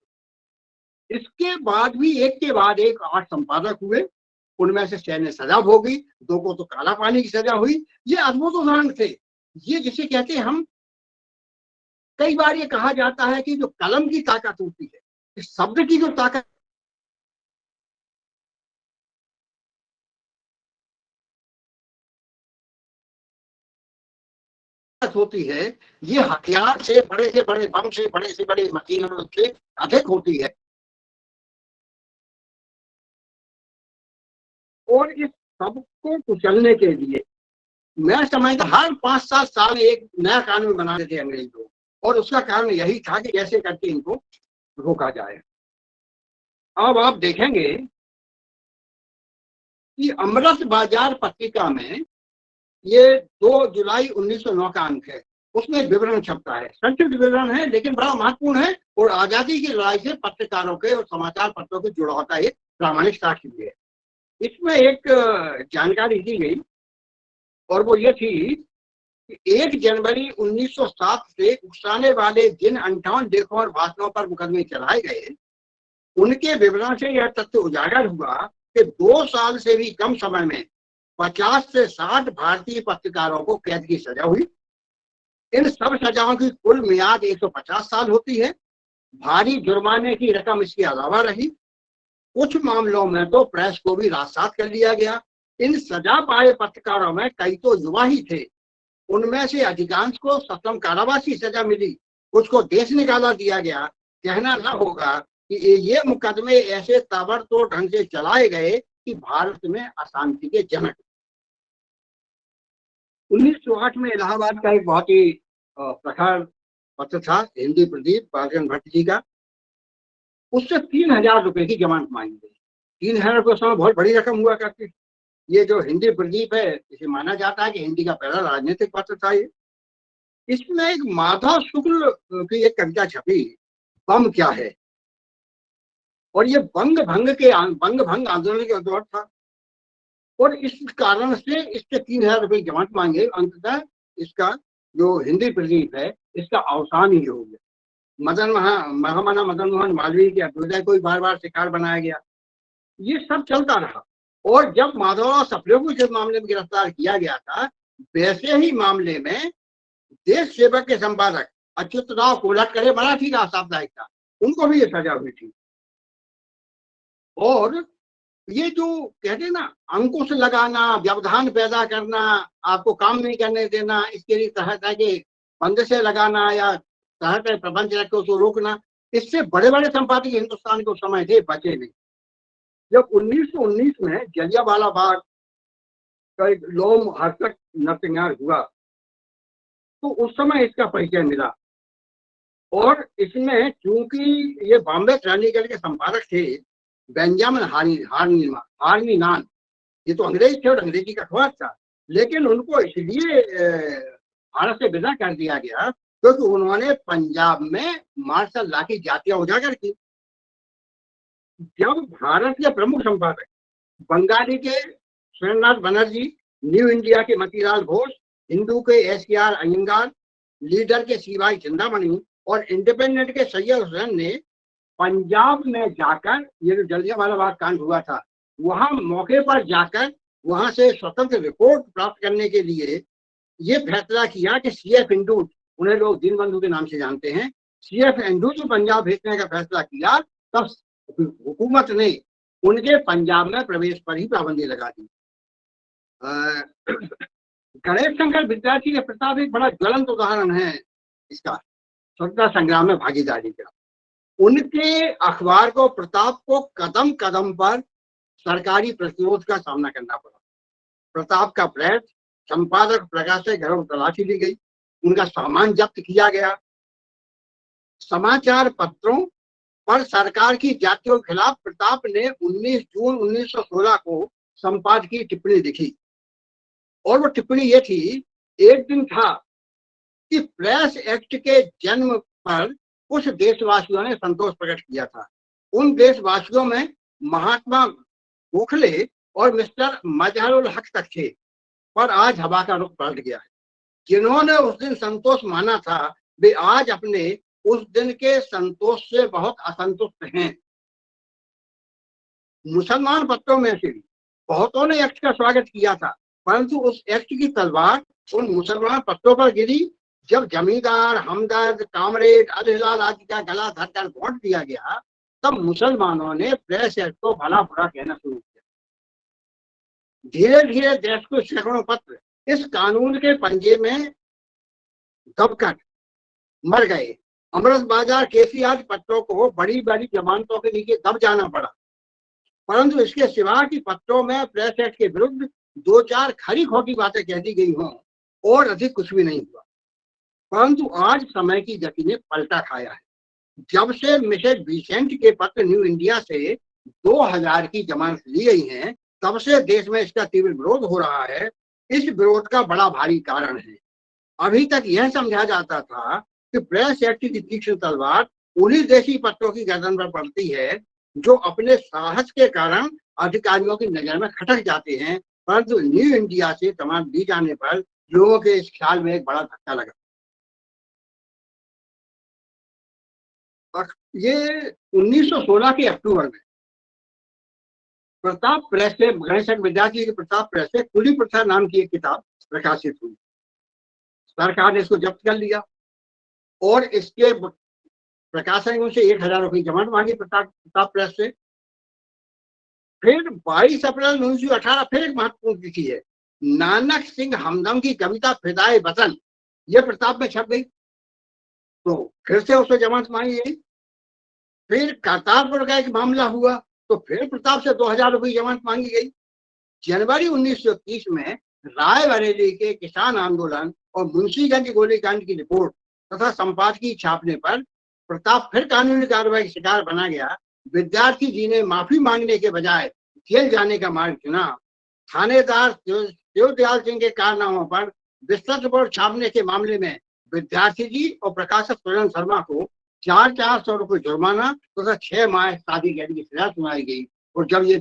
इसके बाद भी एक के बाद एक 8 संपादक हुए, उनमें से 6 ने सजा भोगी, 2 को तो काला पानी की सजा हुई। ये अद्भुत उदाहरण थे। ये जिसे कहते हैं हम, कई बार ये कहा जाता है कि जो कलम की ताकत होती है, इस शब्द की जो ताकत होती है, ये हथियार से बड़े बम से बड़े मशीनों से अधिक होती है। और इस सबको कुचलने के लिए मैं समझता हर 5-7 साल एक नया कानून बनाते थे अंग्रेज लोग, और उसका कारण यही था कि कैसे करके इनको रोका जाए। अब आप देखेंगे कि अमृत बाजार पत्रिका में ये 2 जुलाई 1909 का अंक है, उसमें विवरण छपता है, संक्षिप्त विवरण है लेकिन बड़ा महत्वपूर्ण है, और आजादी की लड़ाई से पत्रकारों के और समाचार पत्रों के जुड़ाव का एक प्रामाणिक साक्ष्य भी है। इसमें एक जानकारी दी गई और वो ये थी कि 1 जनवरी 1907 से उकसाने वाले जिन 58 लेखों और भाषणों पर मुकदमे चलाए गए, उनके विवरण से यह तथ्य उजागर हुआ कि 2 साल से भी कम समय में 50 से 60 भारतीय पत्रकारों को कैद की सजा हुई। इन सब सजाओं की कुल मियाद 150 साल होती है। भारी जुर्माने की रकम इसके अलावा रही। कुछ मामलों में तो प्रेस को भी राजसात कर लिया गया। इन सजा पाए पत्रकारों में कई तो युवा ही थे। उनमें से अधिकांश को सश्रम कारावास की सजा मिली, कुछ को देश निकाला दिया गया। कहना न होगा कि ये मुकदमे ऐसे ताबड़तोड़ ढंग से चलाए गए कि भारत में अशांति के जनक। 1908 में इलाहाबाद का एक बहुत ही प्रखर पत्र था, हिंदी प्रदीप, बालचंद्र भट्ट जी का। उससे 3000 रुपए की जमानत मांगी गई। 3000 रुपये उस समय बहुत बड़ी रकम हुआ करती। ये जो हिंदी प्रदीप है, इसे माना जाता है कि हिंदी का पहला राजनीतिक पत्र था ये। इसमें एक माधव शुक्ल की एक कविता छपी, बम क्या है, और ये बंग भंग आंदोलन के दौर था, और इस कारण से इसके 3000 रुपए की जमानत मांगे। अंततः इसका जो हिंदी प्रदीप है, इसका अवसान ही हो गया। महामना मदन मोहन मालवीय के अभ्युदय को बार बार शिकार बनाया गया। ये सब चलता रहा, और जब माधवराव सप्रे को जिस मामले में गिरफ्तार किया गया था, वैसे ही मामले में देश सेवक के संपादक अच्युतराव कोलटकर मराठी का साप्ताहिक था, उनको भी ये सजा हुई थी। और ये जो कहते ना, अंकुश लगाना, व्यवधान पैदा करना, आपको काम नहीं करने देना, इसके लिए तरह तरह के बंदिशें लगाना या तरह तरह प्रबंध रख के उसको रोकना, इससे बड़े बड़े संपादक हिंदुस्तान के उस समय थे, बचे नहीं। जब 1919 में जलियांवाला बाग का एक लोम हर्षक नरसंहार हुआ तो उस समय इसका परिचय मिला। और इसमें चूंकि ये बॉम्बे क्रॉनिकल के संपादक थे बेंजामिन हार्निमान, ये तो अंग्रेज थे और अंग्रेजी का अखबार था, लेकिन उनको इसलिए भारत से विदा कर दिया गया क्योंकि उन्होंने पंजाब में मार्शल लॉ की जातियां उजागर की। जब भारत के प्रमुख संपादक बंगाली के सुरेंद्रनाथ बनर्जी, न्यू इंडिया के मतीलाल घोष, हिंदू के SKR अयंगार, लीडर के CY चिंतामणि और इंडिपेंडेंट के सैयद हुसैन ने पंजाब में जाकर, ये जो जलियांवाला बाग कांड हुआ था, वहां मौके पर जाकर वहां से स्वतंत्र रिपोर्ट प्राप्त करने के लिए ये फैसला किया कि CF इंदूज, उन्हें लोग दीनबंधु के नाम से जानते हैं, CF इंदूज को पंजाब भेजने का फैसला किया, तब हुकूमत ने उनके पंजाब में प्रवेश पर ही पाबंदी लगा दी। गणेश शंकर विद्यार्थी के प्रताप एक बड़ा ज्वलंत उदाहरण है इसका स्वतंत्रता संग्राम में भागीदारी का। उनके अखबार को, प्रताप को, कदम कदम पर सरकारी प्रतिरोध का सामना करना पड़ा। प्रताप का प्रेस, संपादक, प्रकाशक घरों में तलाशी ली गई, उनका सामान जब्त किया गया। समाचार पत्रों पर सरकार की जातियों के खिलाफ प्रताप ने 19 जून 1916 को संपादकीय टिप्पणी लिखी और वो टिप्पणी ये थी, एक दिन था कि प्रेस एक्ट के जन्म पर कुछ देशवासियों ने संतोष प्रकट किया था। उन देशवासियों में महात्मा गोखले और मिस्टर मजहरुल हक तक थे, पर आज हवा का रुख पलट गया है। जिन्होंने उस दिन संतोष माना था वे आज अपने उस दिन के संतोष से बहुत असंतुष्ट हैं। मुसलमान पत्रों में से भी बहुतों ने एक्ट का स्वागत किया था, परंतु उस एक्ट की तलवार उन मुसलमान पत्रों पर गिरी जब जमींदार, हमदर्द, कामरेड, अल-हिलाल आदि का गला धरकर वोट दिया गया। तब मुसलमानों ने प्रेस एक्ट को भला बुरा कहना शुरू किया। धीरे धीरे देश को सैकड़ों पत्र इस कानून के पंजे में दबकर मर गए। अमृत बाजार, केसी आदि पत्रों को बड़ी बड़ी जमानतों के नीचे दब जाना पड़ा, परंतु इसके सिवा की पत्रों में प्रेस एक्ट के विरुद्ध 2-4 खरी खोटी बातें कह दी गई हों और अधिक कुछ भी नहीं हुआ। परंतु आज समय की गति ने पलटा खाया है। जब से मिसेज विसेंट के पत्र न्यू इंडिया से 2000 की जमानत ली गई है, तब से देश में इसका तीव्र विरोध हो रहा है। इस विरोध का बड़ा भारी कारण है, अभी तक यह समझा जाता था कि प्रेस एक्ट की तीक्ष्ण तलवार उन्हीं देशी पत्रों की गर्दन पर पड़ती है जो अपने साहस के कारण अधिकारियों की नजर में खटक जाते हैं, परंतु न्यू इंडिया से जमानत दी जाने पर लोगों के इस ख्याल में एक बड़ा धक्का लगा। ये 1916 के अक्टूबर में प्रताप प्रेस से, गणेश विद्यार्थी के प्रताप प्रेस से कुली प्रथा नाम की एक किताब प्रकाशित हुई। सरकार ने इसको जब्त कर लिया और इसके प्रकाशन से 1000 रुपये जमानत मांगी प्रताप प्रेस से। फिर 22 अप्रैल 1918 फिर एक महत्वपूर्ण तिथि है, नानक सिंह हमदम की कविता फिदाए वतन, यह प्रताप में छप गई, तो फिर से उससे जमानत मांगी गई। फिर करतारपुर का एक मामला हुआ तो फिर प्रताप से 2000 रुपये जमानत मांगी गई। जनवरी 1930 में रायबरेली के किसान आंदोलन और मुंशीगंज गोलीकांड की रिपोर्ट तथा संपादकीय छापने पर प्रताप फिर कानूनी कार्रवाई का शिकार बना गया। विद्यार्थी जी ने माफी मांगने के बजाय जेल जाने का मार्ग चुना। थानेदार शिवदयाल सिंह के कारनामों पर विस्तृत रिपोर्ट छापने के मामले में विद्यार्थी जी और प्रकाशक सुरेंद्र शर्मा को 400 रुपये जुर्माना तथा 6 माह शादी कैद की सजा सुनाई गई। और जब ये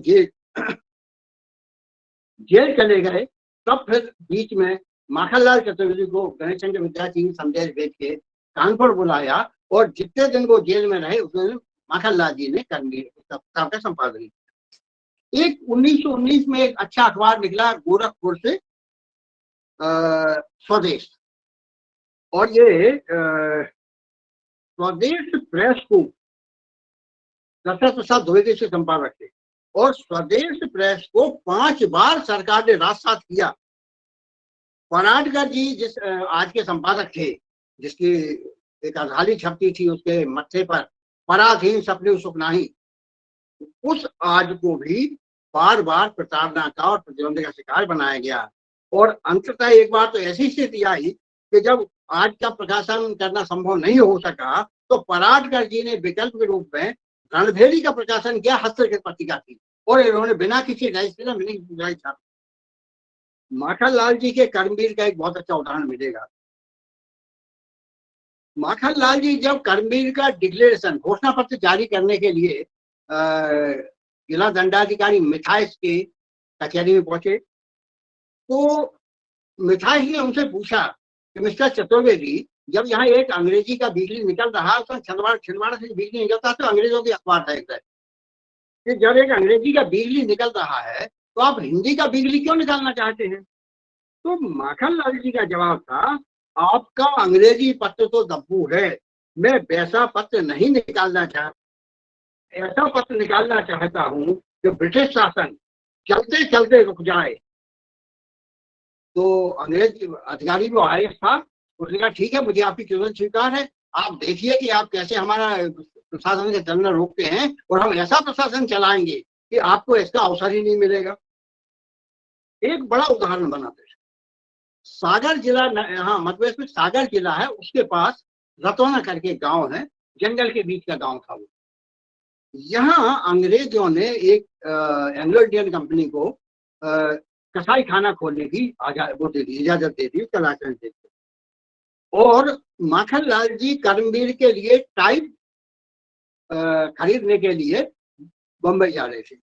जेल चले गए तब फिर बीच में माखनलाल चतुर्वेदी को गणेश चंद्र विद्यार्थी ने संदेश भेज के कानपुर बुलाया और जितने दिन वो जेल में रहे उतने दिन माखनलाल जी ने किताब का संपादन किया। एक 1919 में एक अच्छा अखबार निकला गोरखपुर से, स्वदेश, और ये स्वदेश प्रेस को दशरथ प्रसाद द्विवेदी से संपादक थे और स्वदेश प्रेस को 5 बार सरकार ने राजसात किया। पराडकर जी जिस आज के संपादक थे, जिसकी एक अजहाली छपती थी, उसके मत्थे पर पराधीन सपने सुख नाही, उस आज को भी बार बार प्रताड़ना का और प्रतिबंध का शिकार बनाया गया। और अंततः एक बार तो ऐसी स्थिति आई कि जब आज का प्रकाशन करना संभव नहीं हो सका तो पराडकर जी ने विकल्प के रूप में रणभेरी का प्रकाशन किया, हस्तलिखित पत्रिका थी, और इन्होंने बिना किसी रजिस्ट्रेशन बिना किसी बुराई छापी। माखनलाल जी के कर्मवीर का एक बहुत अच्छा उदाहरण मिलेगा। माखनलाल जी जब कर्मवीर का डिक्लेरेशन घोषणा पत्र जारी करने के लिए जिला दंडाधिकारी मिथाइस के कचहरी में पहुंचे तो मिथाइस ने उनसे पूछा कि मिस्टर चतुर्वेदी, जब यहाँ एक अंग्रेजी का बिजली निकल रहा है, उसमें छिंदवाड़ा से बिजली निकलता है तो अंग्रेजों की अखबार है कि जब एक अंग्रेजी का बिजली निकल रहा है तो आप हिंदी का बिजली क्यों निकालना चाहते हैं? तो माखनलाल जी का जवाब था, आपका अंग्रेजी पत्र तो दब्बू है, मैं वैसा पत्र नहीं निकालना चाहता, ऐसा पत्र निकालना चाहता हूं जो ब्रिटिश शासन चलते चलते रुक जाए। तो अंग्रेज अधिकारी जो आईएएस था उसने कहा, ठीक है, मुझे आपकी चुनौती स्वीकार है, आप देखिए कि आप कैसे हमारा प्रशासन का चलना रोकते हैं और हम ऐसा प्रशासन चलाएंगे कि आपको इसका अवसर ही नहीं मिलेगा। एक बड़ा उदाहरण बनाते हैं, सागर जिला, यहाँ मध्य प्रदेश में सागर जिला है, उसके पास रतौना करके गांव है, जंगल के बीच का गांव था वो। यहाँ अंग्रेजों ने एक एंग्लो इंडियन कंपनी को कसाई खाना खोलने की इजाजत दे दी, उसका लाइसेंस दे दिया। और माखनलाल जी कर्मवीर के लिए टाइप खरीदने के लिए बम्बई जा रहे थे।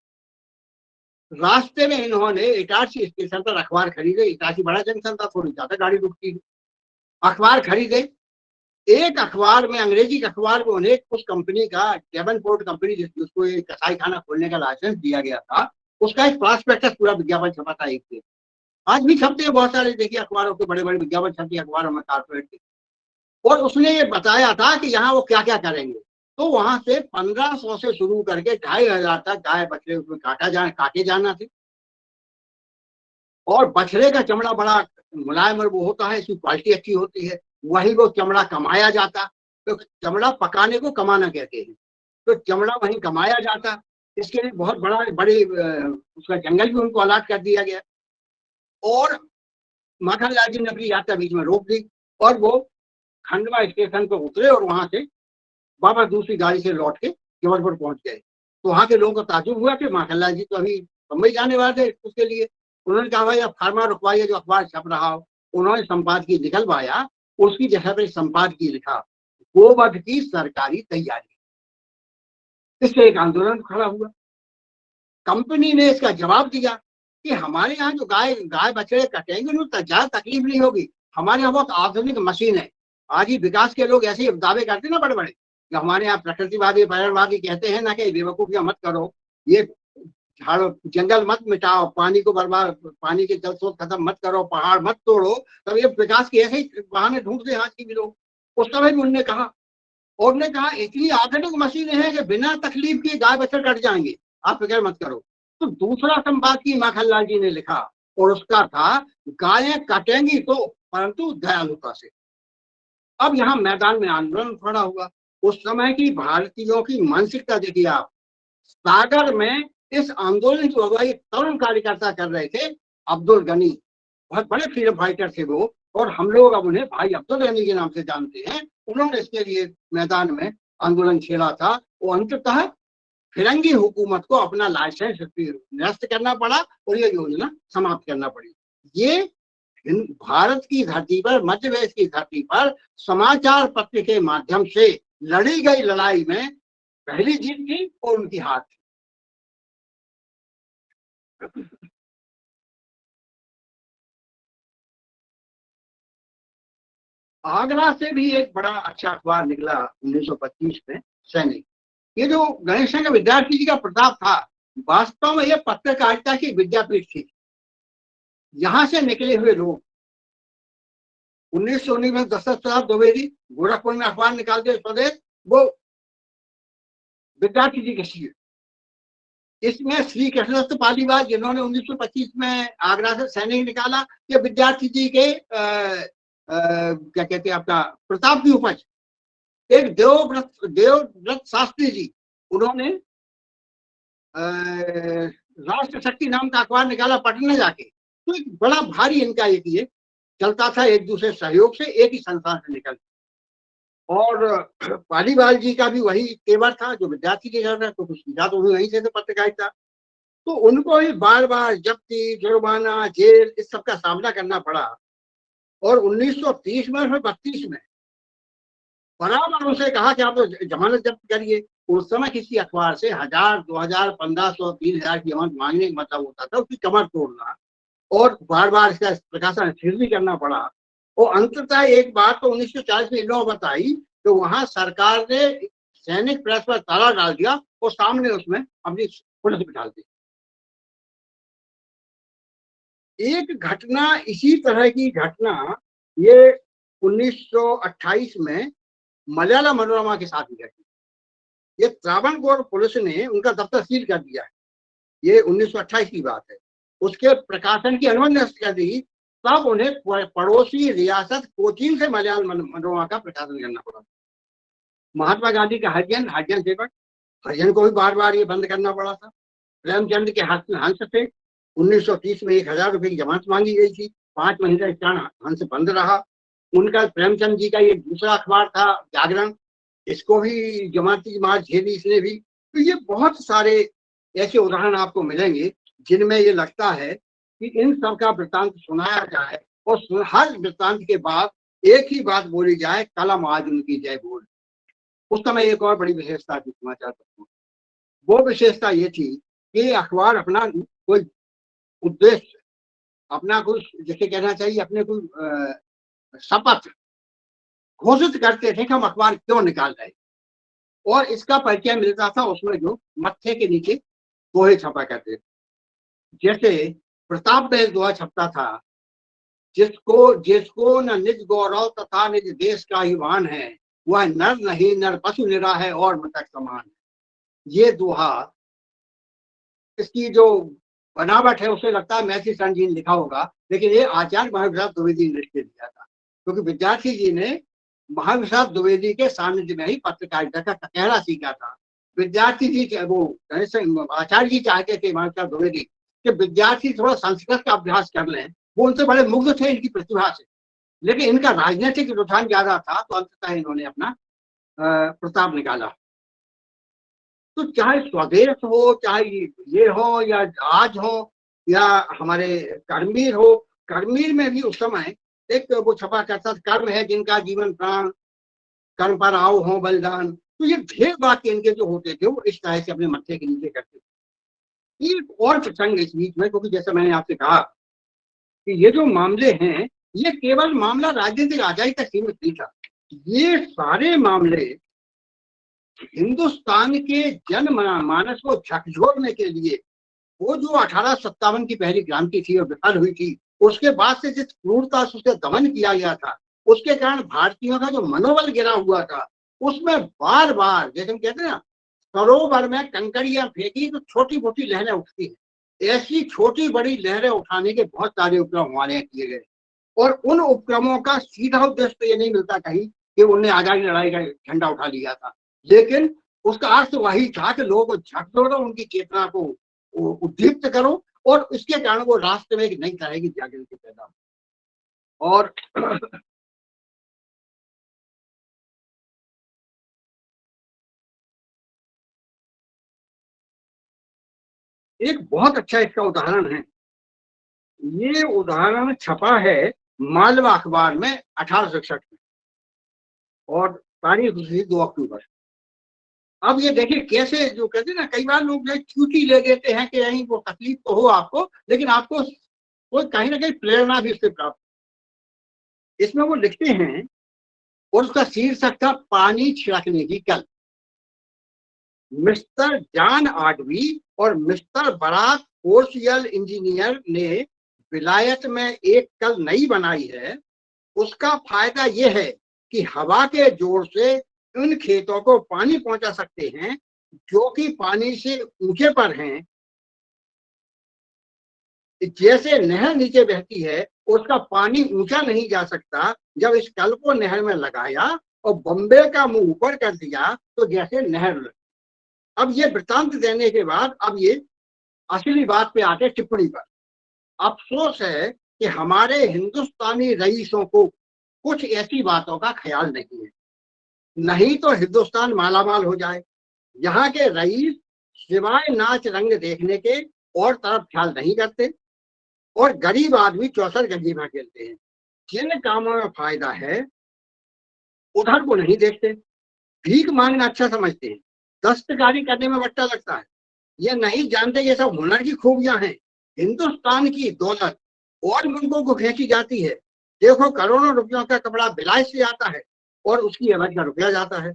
रास्ते में इन्होंने इटारसी स्टेशन पर अखबार खरीदे। इटारसी बड़ा जंक्शन था, थोड़ी ज्यादा गाड़ी रुकती थी। अखबार खरीदे। एक अखबार में, अंग्रेजी अखबार में उन्हें उस कंपनी का, डेवनपोर्ट कंपनी जिसको ये कसाई खाना खोलने का लाइसेंस दिया गया था, उसका एक प्रॉस्पेक्टस पूरा विज्ञापन छपा था एक से। आज भी छपते हैं बहुत सारे, देखिए अखबारों के बड़े बड़े विज्ञापन छपते हैं अखबारों में, कारपोरेट के। और उसने ये बताया था कि यहाँ वो क्या क्या करेंगे। तो वहां से 1500 से शुरू करके 2500 तक गाय बछड़े उसमें काटे जाना थे। और बछड़े का चमड़ा बड़ा मुलायम और वो होता है, इसकी क्वालिटी अच्छी होती है, वही वो चमड़ा कमाया जाता। तो चमड़ा पकाने को कमाना कहते हैं, तो चमड़ा वहीं कमाया जाता। इसके लिए बहुत बड़े उसका जंगल भी उनको अलॉट कर दिया गया। और माखनलाल जी ने अपनी यात्रा बीच में रोक दी और वो खंडवा स्टेशन पर उतरे और वहां से वापस दूसरी गाड़ी से लौट के जबलपुर पहुंच गए। तो वहां के लोगों को ताजुब हुआ कि माखनलाल जी तो अभी बम्बई जाने वाले थे उसके लिए। उन्होंने कहा, भाई आप फार्मा रुकवाइए, जो अखबार छप रहा हो। उन्होंने संपादकीय निकलवाया, उसकी जगह पर संपादकीय लिखा, गोवध की सरकारी तैयारी। इससे एक आंदोलन खड़ा हुआ। कंपनी ने इसका जवाब दिया कि हमारे यहाँ जो गाय बछड़े कटेंगे उनको ज्यादा तकलीफ नहीं होगी, हमारे यहाँ बहुत आधुनिक मशीन है। आज ही विकास के लोग ऐसे दावे करते ना बड़े बड़े कि हमारे यहाँ प्रकृतिवादी पर्यावरणवादी कहते हैं ना कि बेवकूफियां मत करो, ये झाड़ो जंगल मत मिटाओ, पानी को बर्बाद, पानी के जल स्रोत खत्म मत करो, पहाड़ मत तोड़ो। तब ये विकास के ऐसे ही बहाने ढूंढते हैं आज की भी लोग। उस समय भी उन्होंने कहा, और उन्होंने कहा इतनी आधुनिक मशीनें हैं कि बिना तकलीफ के गाय बछड़े कट जाएंगे, आप फिक्र मत करो। तो दूसरा संपादकीय माखनलाल जी ने लिखा और उसका था, गायें कटेंगी तो परंतु दयालुता से। अब यहाँ मैदान में आंदोलन खड़ा हुआ। उस समय की भारतीयों की मानसिकता देखिए आप। सागर में इस आंदोलन की अगुवाई तरुण कार्यकर्ता कर रहे थे, अब्दुल गनी, बहुत बड़े फ्रीडम फाइटर थे वो, और हम लोग अब उन्हें भाई अब्दुल गनी के नाम से जानते हैं। उन्होंने इसके लिए मैदान में आंदोलन छेड़ा था। वो अंततः फिरंगी हुकूमत को अपना लाइसेंस निरस्त करना पड़ा और ये योजना समाप्त करना पड़ी। ये भारत की धरती पर, मध्य प्रदेश की धरती पर समाचार पत्र के माध्यम से लड़ी गई लड़ाई में पहली जीत थी और उनकी हार थी। आगरा से भी एक बड़ा अच्छा अखबार निकला 1925 में, सैनिक। ये जो गणेश शंकर विद्यार्थी जी का प्रताप था, वास्तव में ये पत्रकारिता की विद्यापीठ थी। यहां से निकले हुए लोग 1919 में दशरथ प्रताप द्विवेदी गोरखपुर में अखबार निकालते स्वदेश, वो विद्यार्थी जी के सीए। इसमें श्री कृष्णदत्त पालीवाल, जिन्होंने 1925 में आगरा से सैनिक निकाला, ये विद्यार्थी जी के क्या कहते हैं आपका प्रताप की उपज। एक देवव्रत शास्त्री जी, उन्होंने राष्ट्र शक्ति नाम का अखबार निकाला पटना जाके। तो एक बड़ा भारी इनका एक ये चलता था, एक दूसरे सहयोग से, एक ही संस्थान से निकल। और पालीवाल जी का भी वही तेवर था, जो विद्यार्थी के घर में, तो कुछ सीधा तो वहीं से पत्रकारिता। तो उनको ही बार बार जब्ती, जुर्माना, जेल, इस सब का सामना करना पड़ा। और 1930 में और 32 में बराबर उनसे कहा कि आप तो जमानत जब्त करिए। उस समय किसी अखबार से 1000, 2000, 1500, 3000 की जमानत मांगने का मतलब होता था उसकी कमर तोड़ना, और बार बार इसका प्रकाशन फिर भी करना पड़ा। और अंततः एक बात तो 1940 में इन लोगों बताई, तो वहां सरकार ने सैनिक प्रेस पर ताला डाल दिया और सामने उसमें अपनी पुलिस भी डाल दी। एक घटना, इसी तरह की घटना ये 1928 में मलयालम मनोरमा के साथ भी घटी। ये त्रावणकोर पुलिस ने उनका दफ्तर सील कर दिया है, ये 1928 की बात है। उसके प्रकाशन की अनुमति नष्ट कर दी, तब उन्हें पड़ोसी रियासत कोचीन से मलयालम मनोरमा का प्रकाशन करना पड़ा। महात्मा गांधी का हरिजन सेवक, हरिजन को भी बार बार ये बंद करना पड़ा था। प्रेमचंद के हंस थे, 1930 में 1000 रुपए की जमानत मांगी गई थी, 5 महीने तक हंस बंद रहा। उनका प्रेमचंद जी का ये दूसरा अखबार था जागरण, इसको भी जमानती मार झेली इसने भी। तो ये बहुत सारे ऐसे उदाहरण आपको मिलेंगे जिनमें ये लगता है कि इन सब का वृत्तांत सुनाया जाए और हर वृत्तांत के बाद एक ही बात बोली जाए, कलम आज उनकी जय बोल। उस समय एक और बड़ी विशेषता थी समाचार पत्रों, वो विशेषता ये थी कि अखबार अपना कोई उद्देश्य, अपना कुछ, जैसे कहना चाहिए, अपने कोई शपथ घोषित करते थे कि हम अखबार क्यों निकाल रहे, और इसका परिचय मिलता था उसमें जो मत्थे के नीचे दोहे छपा करते थे। जैसे प्रताप में दोहा छपता था, जिसको न निज गौरव तथा निज देश का ही वाहन है, वह नर नहीं नर पशु निरा है और मृतक समान है। ये दोहा, इसकी जो बनावट है उसे लगता है मैथिली शरण जी ने लिखा होगा, लेकिन ये आचार्य महाविद्यालय द्विवेदी ने लिख के दिया था, क्योंकि विद्यार्थी जी ने महाविद्यालय द्विवेदी के सानिध्य में ही पत्रकारिता का कहना सीखा था। विद्यार्थी जी, वो आचार्य जी चाहते थे महाविद्यालय द्विवेदी कि विद्यार्थी थोड़ा संस्कृत का अभ्यास कर लें, वो उनसे बड़े मुग्ध थे इनकी प्रतिभा से, लेकिन इनका राजनीतिक रुझान ज्यादा था, तो अंततः इन्होंने अपना प्रताप निकाला। तो चाहे स्वदेश हो, चाहे ये हो, या आज हो, या हमारे कर्मीर हो, कर्मीर में भी उस समय एक वो छपा करता, कर्म है जिनका जीवन प्राण, कर्म पर आओ हो बलिदान। तो ये ढेर बात इनके जो होते थे वो इस तरह से अपने मत्थे के नीचे करते थे। एक और प्रसंग इस बीच में, क्योंकि जैसे मैंने आपसे कहा कि ये जो मामले हैं, ये केवल मामला राजनीतिक आजादी तक सीमित नहीं था, ये सारे मामले हिंदुस्तान के जन मानस को झकझोरने के लिए, वो जो 1857 की पहली क्रांति थी और विफल हुई थी, उसके बाद से जिस क्रूरता से उसे दमन किया गया था, उसके कारण भारतीयों का जो मनोबल गिरा हुआ था, उसमें बार बार, जैसे हम कहते हैं ना, सरोवर में कंकड़ियां फेंकी तो छोटी मोटी लहरें उठती है, ऐसी छोटी बड़ी लहरें उठाने के बहुत सारे उपक्रम हमारे यहाँ किए गए। और उन उपक्रमों का सीधा उद्देश्य तो ये नहीं मिलता कहीं कि उन्होंने आजादी लड़ाई का झंडा उठा लिया था, लेकिन उसका अर्थ वही था कि लोगों को झकझोरो, उनकी चेतना को उद्दीप्त करो, और इसके कारण वो राष्ट्र में एक नई तरह की जागृति पैदा हो। और एक बहुत अच्छा इसका उदाहरण है, ये उदाहरण छपा है मालवा अखबार में 1861 में, और तारीख हुई 2 अक्टूबर। अब ये देखिए कैसे, जो कहते हैं ना, कई बार लोग छुट्टी ले देते हैं कि नहीं वो तकलीफ तो हो आपको, लेकिन आपको कोई कहीं ना कहीं प्रेरणा भी उससे प्राप्त। इसमें वो लिखते हैं, और उसका शीर्षक था पानी छिड़कने की कल। मिस्टर जॉन आडवी और मिस्टर बराक कोर्सियल इंजीनियर ने विलायत में एक कल नई बनाई है। उसका फायदा यह है कि हवा के जोर से उन खेतों को पानी पहुंचा सकते हैं जो कि पानी से ऊंचे पर हैं। जैसे नहर नीचे बहती है, उसका पानी ऊंचा नहीं जा सकता। जब इस कल को नहर में लगाया और बॉम्बे का मुंह ऊपर कर दिया तो जैसे नहर लगी। अब ये वृत्तांत देने के बाद अब ये असली बात पे आते टिप्पणी पर। अफसोस है कि हमारे हिंदुस्तानी रईसों को कुछ ऐसी बातों का ख्याल नहीं है, नहीं तो हिंदुस्तान मालामाल हो जाए। यहाँ के रईस सिवाय नाच रंग देखने के और तरफ ख्याल नहीं करते और गरीब आदमी 64 गंजी में खेलते हैं। जिन कामों में फायदा है उधर को नहीं देखते, भीख मांगना अच्छा समझते हैं, दस्तकारी करने में बट्टा लगता है। ये नहीं जानते ये सब हुनर की खूबियां हैं। हिंदुस्तान की दौलत और मुल्कों को भेजी जाती है। देखो करोड़ों रुपयों का कपड़ा बिलायत से आता है और उसकी एवज का रुपया जाता है।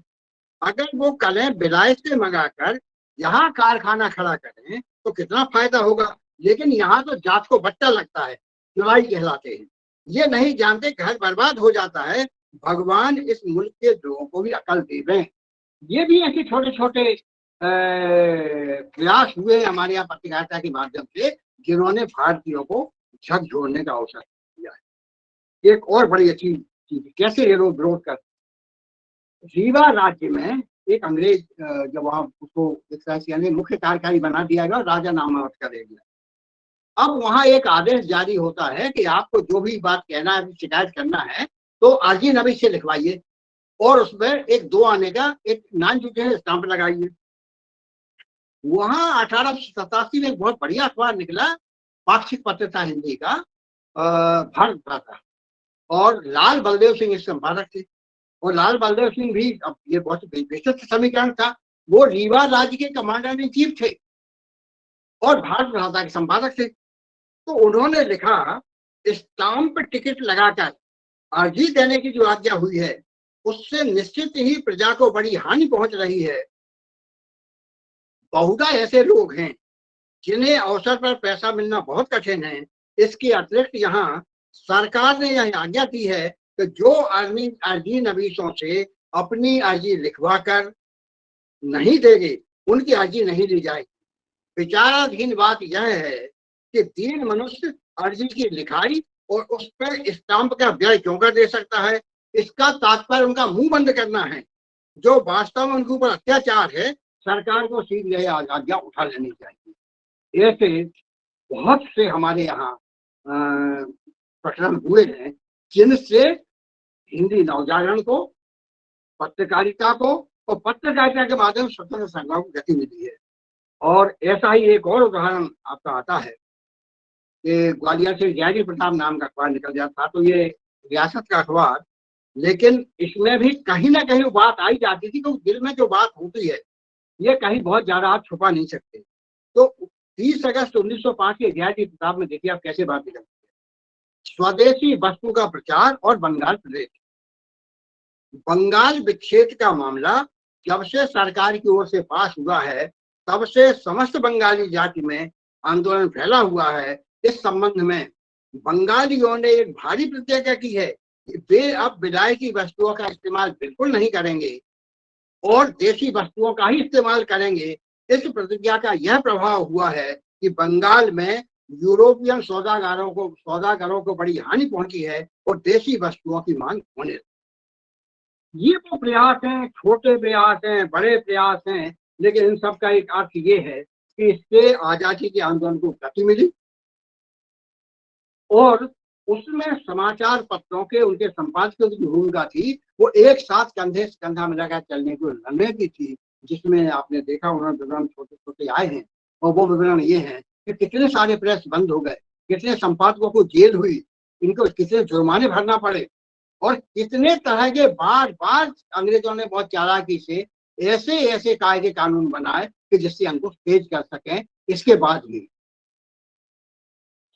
अगर वो कलें बिलायत से मंगाकर यहाँ कारखाना खड़ा करें तो कितना फायदा होगा, लेकिन यहाँ तो जात को बट्टा लगता है, चुराई कहलाते हैं। ये नहीं जानते घर बर्बाद हो जाता है। भगवान इस मुल्क के लोगों को भी अकल दे दें। ये भी ऐसे छोटे छोटे प्रयास हुए हमारे यहाँ पत्रकारिता के माध्यम से, जिन्होंने भारतीयों को झकझोरने का अवसर दिया है। एक और बड़ी अच्छी चीज, कैसे ये लोग विरोध कर, रीवा राज्य में एक अंग्रेज जब वहां उसको एक तरह से यानी मुख्य कार्यकारी बना दिया गया और राजा नामावत कर दिया। अब वहां एक आदेश जारी होता है कि आपको जो भी बात कहना है, शिकायत करना है तो आरजी नबीज से लिखवाइए और उसमें एक 2 आने का एक नान जुटे स्टाम्प लगाइए। वहां 1887 में एक बहुत बढ़िया अखबार निकला, पाक्षिक पत्र था हिंदी का, भारत प्रातः, और लाल बलदेव सिंह इस संपादक थे। और लाल बलदेव सिंह भी, अब ये बहुत विशिष्ट समीकरण था, वो रीवा राज्य के कमांडर इन चीफ थे और भारत प्रातः के संपादक थे। तो उन्होंने लिखा, स्टाम्प टिकट लगाकर अर्जी देने की जो आज्ञा हुई है उससे निश्चित ही प्रजा को बड़ी हानि पहुंच रही है। बहुधा ऐसे लोग हैं जिन्हें अवसर पर पैसा मिलना बहुत कठिन है। इसके अतिरिक्त यहाँ सरकार ने यह आज्ञा दी है कि जो अर्जी नवीसों से अपनी अर्जी लिखवा कर नहीं देंगे उनकी अर्जी नहीं ली जाएगी। विचाराधीन बात यह है कि दीन मनुष्य अर्जी की लिखाई और उस पर स्टाम्प का व्यय क्यों कर दे सकता है। इसका तात्पर्य उनका मुंह बंद करना है। जो वास्तव में उनके ऊपर अत्याचार है, सरकार को शीघ्र यह आज्ञा उठा लेनी चाहिए। ऐसे बहुत से हमारे यहाँ प्रकरण हुए हैं जिनसे हिंदी नवजागरण को, पत्रकारिता को और पत्रकारिता के माध्यम से स्वतंत्र संघर्ष को गति मिली है। और ऐसा ही एक और उदाहरण आपका आता है कि ग्वालियर से जयजी प्रताप नाम का अखबार निकल गया था। तो ये रियासत का अखबार, लेकिन इसमें भी कहीं ना कहीं बात आई जाती थी, क्योंकि दिल में जो बात होती है ये कहीं बहुत ज्यादा आप छुपा नहीं सकते। तो 30 अगस्त 1905 के जयजी प्रताप में देखिए आप कैसे बात निकलती है। स्वदेशी वस्तु का प्रचार और बंगाल प्रदेश। बंगाल विच्छेद का मामला जब से सरकार की ओर से पास हुआ है तब से समस्त बंगाली जाति में आंदोलन फैला हुआ है। इस संबंध में बंगालियों ने एक भारी प्रतिज्ञा की है कि वे अब विलायती वस्तुओं का इस्तेमाल बिल्कुल नहीं करेंगे और देसी वस्तुओं का ही इस्तेमाल करेंगे। इस प्रतिज्ञा का यह प्रभाव हुआ है कि बंगाल में यूरोपियन सौदागरों को बड़ी हानि पहुंची है और देसी वस्तुओं की मांग होने लगी। ये वो प्रयास हैं, छोटे प्रयास हैं, बड़े प्रयास हैं, लेकिन इन सब का एक अर्थ ये है कि इससे आजादी के आंदोलन को गति मिली और उसमें समाचार पत्रों के उनके संपादकों की भूमिका थी। वो एक साथ कंधे से कंधा मिलाकर चलने को लड़ने की थी, जिसमें आपने देखा उन्होंने विवरण छोटे छोटे आए हैं। और वो विवरण ये है कि कितने सारे प्रेस बंद हो गए, कितने संपादकों को जेल हुई, इनको कितने जुर्माने भरना पड़े और कितने तरह के बार बार अंग्रेजों ने बहुत चालाकी से ऐसे ऐसे कायदे कानून बनाए कि जिससे अंकुश तेज कर सकें। इसके बाद भी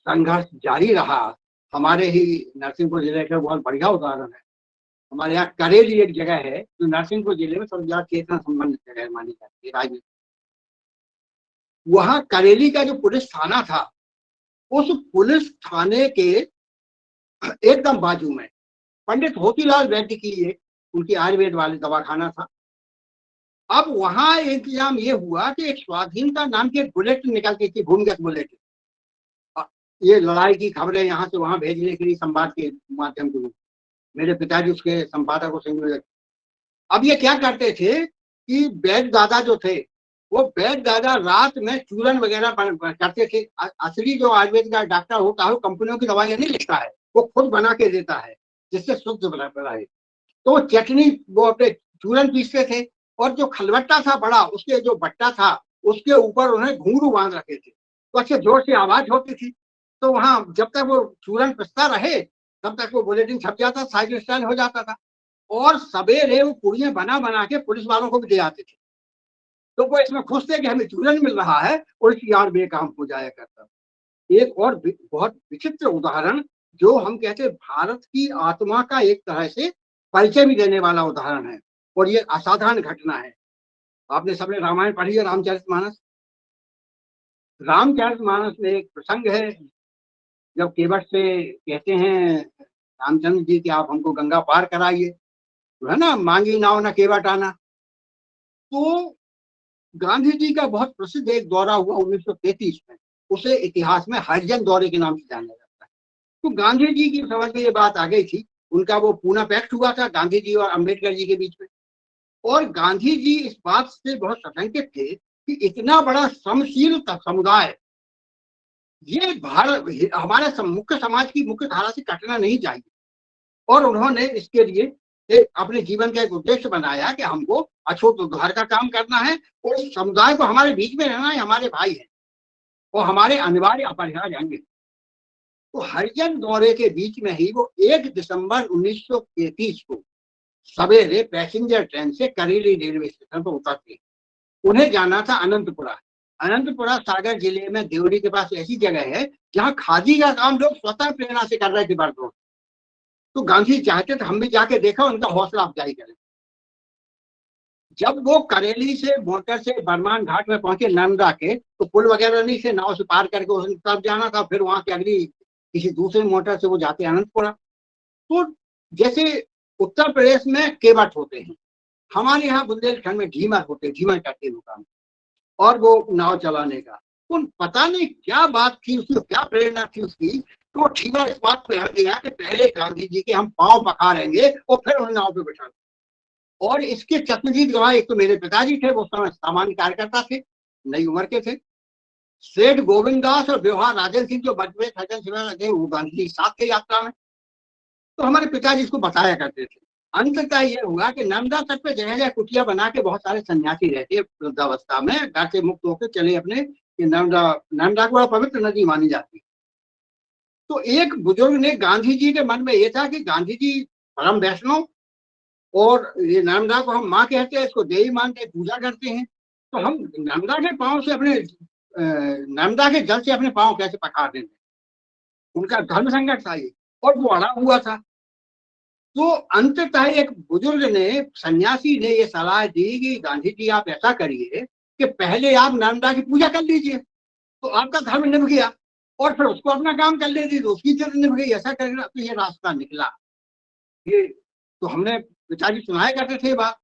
संघर्ष जारी रहा। हमारे ही नरसिंहपुर जिले का बहुत बढ़िया उदाहरण है। हमारे यहाँ करेली एक जगह है जो नरसिंहपुर जिले में सबसे ज्यादा चेतना संबंधित जगह मानी जाती है राजनीति। वहां करेली का जो पुलिस थाना था, उस पुलिस थाने के एकदम बाजू में पंडित होतीलाल वैद्य की एक उनकी आयुर्वेद वाली दवाखाना था। अब वहां इंतजाम ये हुआ कि एक स्वाधीनता नाम की एक बुलेटिन निकलती थी, भूमिगत बुलेटिन। ये लड़ाई की खबरें यहाँ से वहां भेजने के लिए संवाद के माध्यम से मेरे पिताजी उसके संपादक और संयोजक। अब ये क्या करते थे कि वैद्य दादा जो थे वो वैद्य दादा रात में चूरन वगैरह करते थे। असली जो आयुर्वेद का डॉक्टर होता है वो कंपनियों की दवाइयां नहीं लिखता है, वो खुद बना के देता है जिससे शुद्ध बना रहे। तो चटनी वो अपने चूरन पीसते थे और जो खलबट्टा था बड़ा, उसके जो बट्टा था उसके ऊपर उन्हें घुंघरू बांध रखे थे, तो अच्छे जोर से आवाज होती थी। तो वहां जब तक वो चूरन पिसता रहे तब तक वो बुलेटिन छप जाता, साइकिल स्टैंड हो जाता था। और सवेरे वो पुड़ियां बना बना के पुलिस वालों को भी दे आते थे। तो वो इसमें खुश थे कि हमें चूरन मिल रहा है और इसकी यार बेकाम हो जाया करता। एक और बहुत विचित्र उदाहरण जो हम कहते हैं भारत की आत्मा का एक तरह से परिचय भी देने वाला उदाहरण है, और ये असाधारण घटना है। आपने सबने रामायण पढ़ी है, रामचरितमानस। रामचरितमानस में एक प्रसंग है जब केवट से कहते हैं रामचंद्र जी कि आप हमको गंगा पार कराइए, तो है ना, मांगी नाव ना केवट आना। तो गांधी जी का बहुत प्रसिद्ध एक दौरा हुआ 1933 में, उसे इतिहास में हरिजन दौरे के नाम से जाना जाता है। तो गांधी जी की समझ में ये बात आ गई थी, उनका वो पूना पैक्ट हुआ था गांधी जी और अम्बेडकर जी के बीच में, और गांधी जी इस बात से बहुत सशंकित थे कि इतना बड़ा श्रमशील समुदाय ये भारत हमारे मुख्य समाज की मुख्य धारा से कटना नहीं चाहिए। और उन्होंने इसके लिए अपने जीवन का एक उद्देश्य बनाया कि हमको अछूत उद्धार का काम करना है और इस समुदाय को हमारे बीच में रहना है, हमारे भाई हैं और हमारे अनिवार्य अपरिहार्य अंग। तो हरिजन दौरे के बीच में ही वो 1 दिसंबर 1933 को सवेरे पैसेंजर ट्रेन से करेली रेलवे स्टेशन पर उतरते। उन्हें जाना था अनंतपुरा। अनंतपुरा सागर जिले में देवरी के पास ऐसी जगह है जहाँ खादी का काम लोग स्वतः प्रेरणा से कर रहे थे बरसों। तो गांधी चाहते थे हम भी जाके देखा, उनका हौसला अफजाई करें। जब वो करेली से मोटर से बरमान घाट में पहुंचे नर्मदा के, तो पुल वगैरह नहीं थे, नाव से पार करके उस तरफ जाना था, फिर वहां से अगली किसी दूसरे मोटर से वो जाते अनंतपुरा। तो जैसे उत्तर प्रदेश में केवट होते हैं, हमारे यहाँ बुंदेलखंड में ढीमर होते हैं, ढीमर करते हैं काम, और वो नाव चलाने का। तो पता नहीं क्या बात थी उसकी, क्या प्रेरणा थी उसकी, तो ढीमर इस बात पे हट गया कि पहले गांधी जी के हम पांव पखारेंगे और फिर उन्हें नाव पे बैठा। और इसके चश्मदीद गवाह एक तो मेरे पिताजी थे, वो समय सामान्य कार्यकर्ता थे, नई उम्र के थे। सेठ गोविंद दास और व्यवहार राजन सिंह जो बचपन सज्जन सिंह थे, वो गांधी जी साथ थे यात्रा में। तो हमारे पिताजी इसको बताया करते थे। अंततः ये हुआ कि नर्मदा तट पे जगह जगह कुटिया बना के बहुत सारे सन्यासी रहते वृद्धावस्था में, घर से मुक्त होकर चले अपने, नर्मदा को बड़ा पवित्र नदी मानी जाती। तो एक बुजुर्ग ने गांधी जी के मन में ये था कि गांधी जी परम वैष्णव और ये नर्मदा को हम माँ कहते हैं, इसको देवी मानते हैं, पूजा करते हैं, तो हम नर्मदा के पांव से अपने नर्मदा के जल से अपने पांव कैसे पखार देंगे। उनका धर्म संकट था ये, और वो अड़ा हुआ था। तो अंततः एक बुजुर्ग ने, सन्यासी ने ये सलाह दी कि गांधी जी आप ऐसा करिए कि पहले आप नर्मदा की पूजा कर लीजिए, तो आपका धर्म निभ गया, और फिर उसको अपना काम कर लीजिए तो उसकी जरूरत निभ गई। ऐसा करना, तो ये रास्ता निकला। ये तो हमने पिताजी सुनाया करते थे बात,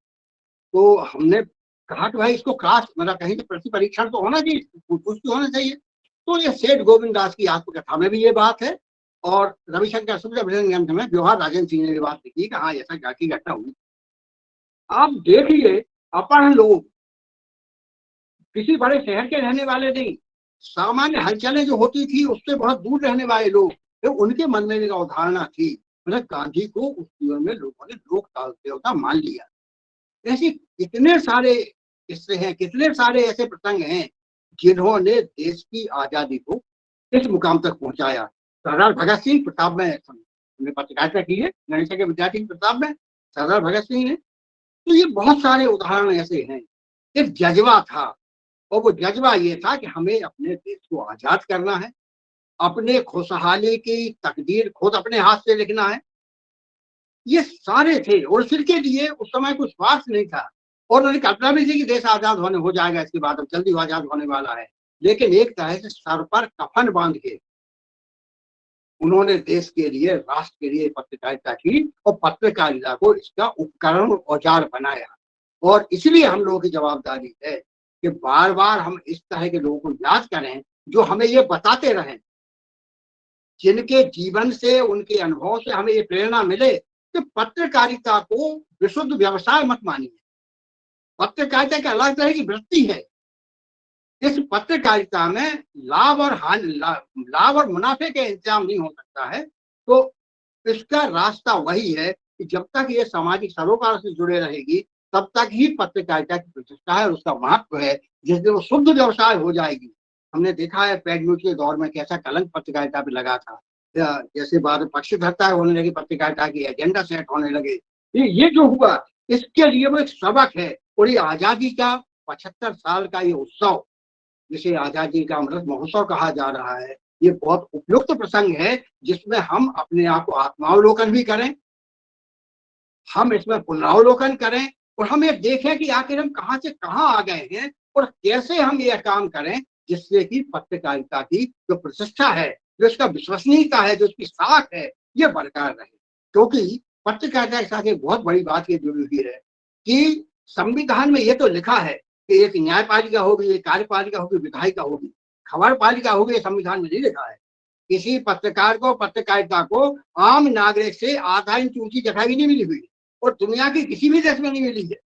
तो हमने कहा कि भाई इसको क्लास मतलब कहीं प्रति परीक्षण तो होना चाहिए, कुछ तो होना चाहिए। तो ये सेठ गोविंद दास की आत्मकथा में भी ये बात है, और रविशंकर शुक्ल ग्रंथ में व्यवहार राजन सिंह ने ये बात लिखी कि हाँ ऐसा की घटना हुई। आप देखिए, अपन लोग किसी बड़े शहर के रहने वाले नहीं, सामान्य हलचलें जो होती थी उससे बहुत दूर रहने वाले लोग, तो उनके मन में एक अवधारणा थी, मतलब गांधी को उस जीवन में लोगों ने लोक देवता मान लिया। ऐसे कितने सारे किस्से हैं, कितने सारे ऐसे प्रसंग हैं जिन्होंने देश की आजादी को इस मुकाम तक पहुंचाया। सरदार भगत सिंह, प्रताप में हमने पत्रकारिता की है, गणेश के विद्यार्थी प्रताप में सरदार भगत सिंह ने। तो ये बहुत सारे उदाहरण ऐसे हैं। एक जज्बा था, और वो जज्बा ये था कि हमें अपने देश को आजाद करना है, अपने खुशहाली की तकदीर खुद अपने हाथ से लिखना है। ये सारे थे, और इसके लिए उस समय कुछ स्वार्थ नहीं था, और उन्होंने कल्पना भी थी कि देश आजाद होने हो जाएगा, इसके बाद अब जल्दी आजाद होने वाला है। लेकिन एक तरह से सर पर कफन बांध के उन्होंने देश के लिए, राष्ट्र के लिए पत्रकारिता की, और पत्रकारिता को इसका उपकरण औजार बनाया। और इसलिए हम लोगों की जवाबदारी है कि बार बार हम इस तरह के लोगों को याद करें जो हमें ये बताते रहें, जिनके जीवन से, उनके अनुभव से हमें ये प्रेरणा मिले कि पत्रकारिता को विशुद्ध व्यवसाय मत मानिए। पत्रकारिता की अलग तरह की वृत्ति है। इस पत्रकारिता में लाभ और मुनाफे का इंतजाम नहीं हो सकता है। तो इसका रास्ता वही है कि जब तक ये सामाजिक सरोकार से जुड़े रहेगी तब तक ही पत्रकारिता की प्रतिष्ठा है और उसका महत्व है। जिस दिन वो शुद्ध व्यवसाय हो जाएगी, हमने देखा है पेड न्यूज के दौर में कैसा कलंक पत्रकारिता पे लगा था। जैसे बाद पक्षधरता होने लगी, पत्रकारिता की एजेंडा सेट होने लगे। ये जो हुआ इसके लिए वो एक सबक है। और ये आजादी का 75 साल का ये उत्सव, जिसे आजादी का अमृत महोत्सव कहा जा रहा है, ये बहुत उपयुक्त प्रसंग है जिसमें हम अपने आप को आत्मावलोकन भी करें, हम इसमें पुनरावलोकन करें और हम ये देखें कि आखिर हम कहाँ से कहाँ आ गए हैं और कैसे हम ये काम करें जिससे कि पत्रकारिता की जो प्रतिष्ठा है, जो इसका विश्वसनीयता है, जो इसकी साख है, ये बरकरार रहे। क्योंकि पत्रकारिता के साथ एक बहुत बड़ी बात ये जुड़ी हुई है कि संविधान में ये तो लिखा है कि एक न्यायपालिका होगी, एक कार्यपालिका होगी, विधायिका होगी, खबर पालिका होगी, ये संविधान में नहीं लिखा है। किसी पत्रकार को, पत्रकारिता को आम नागरिक से आधा इंच ऊंची जगह भी नहीं मिली हुई और दुनिया की किसी भी देश में नहीं मिली है।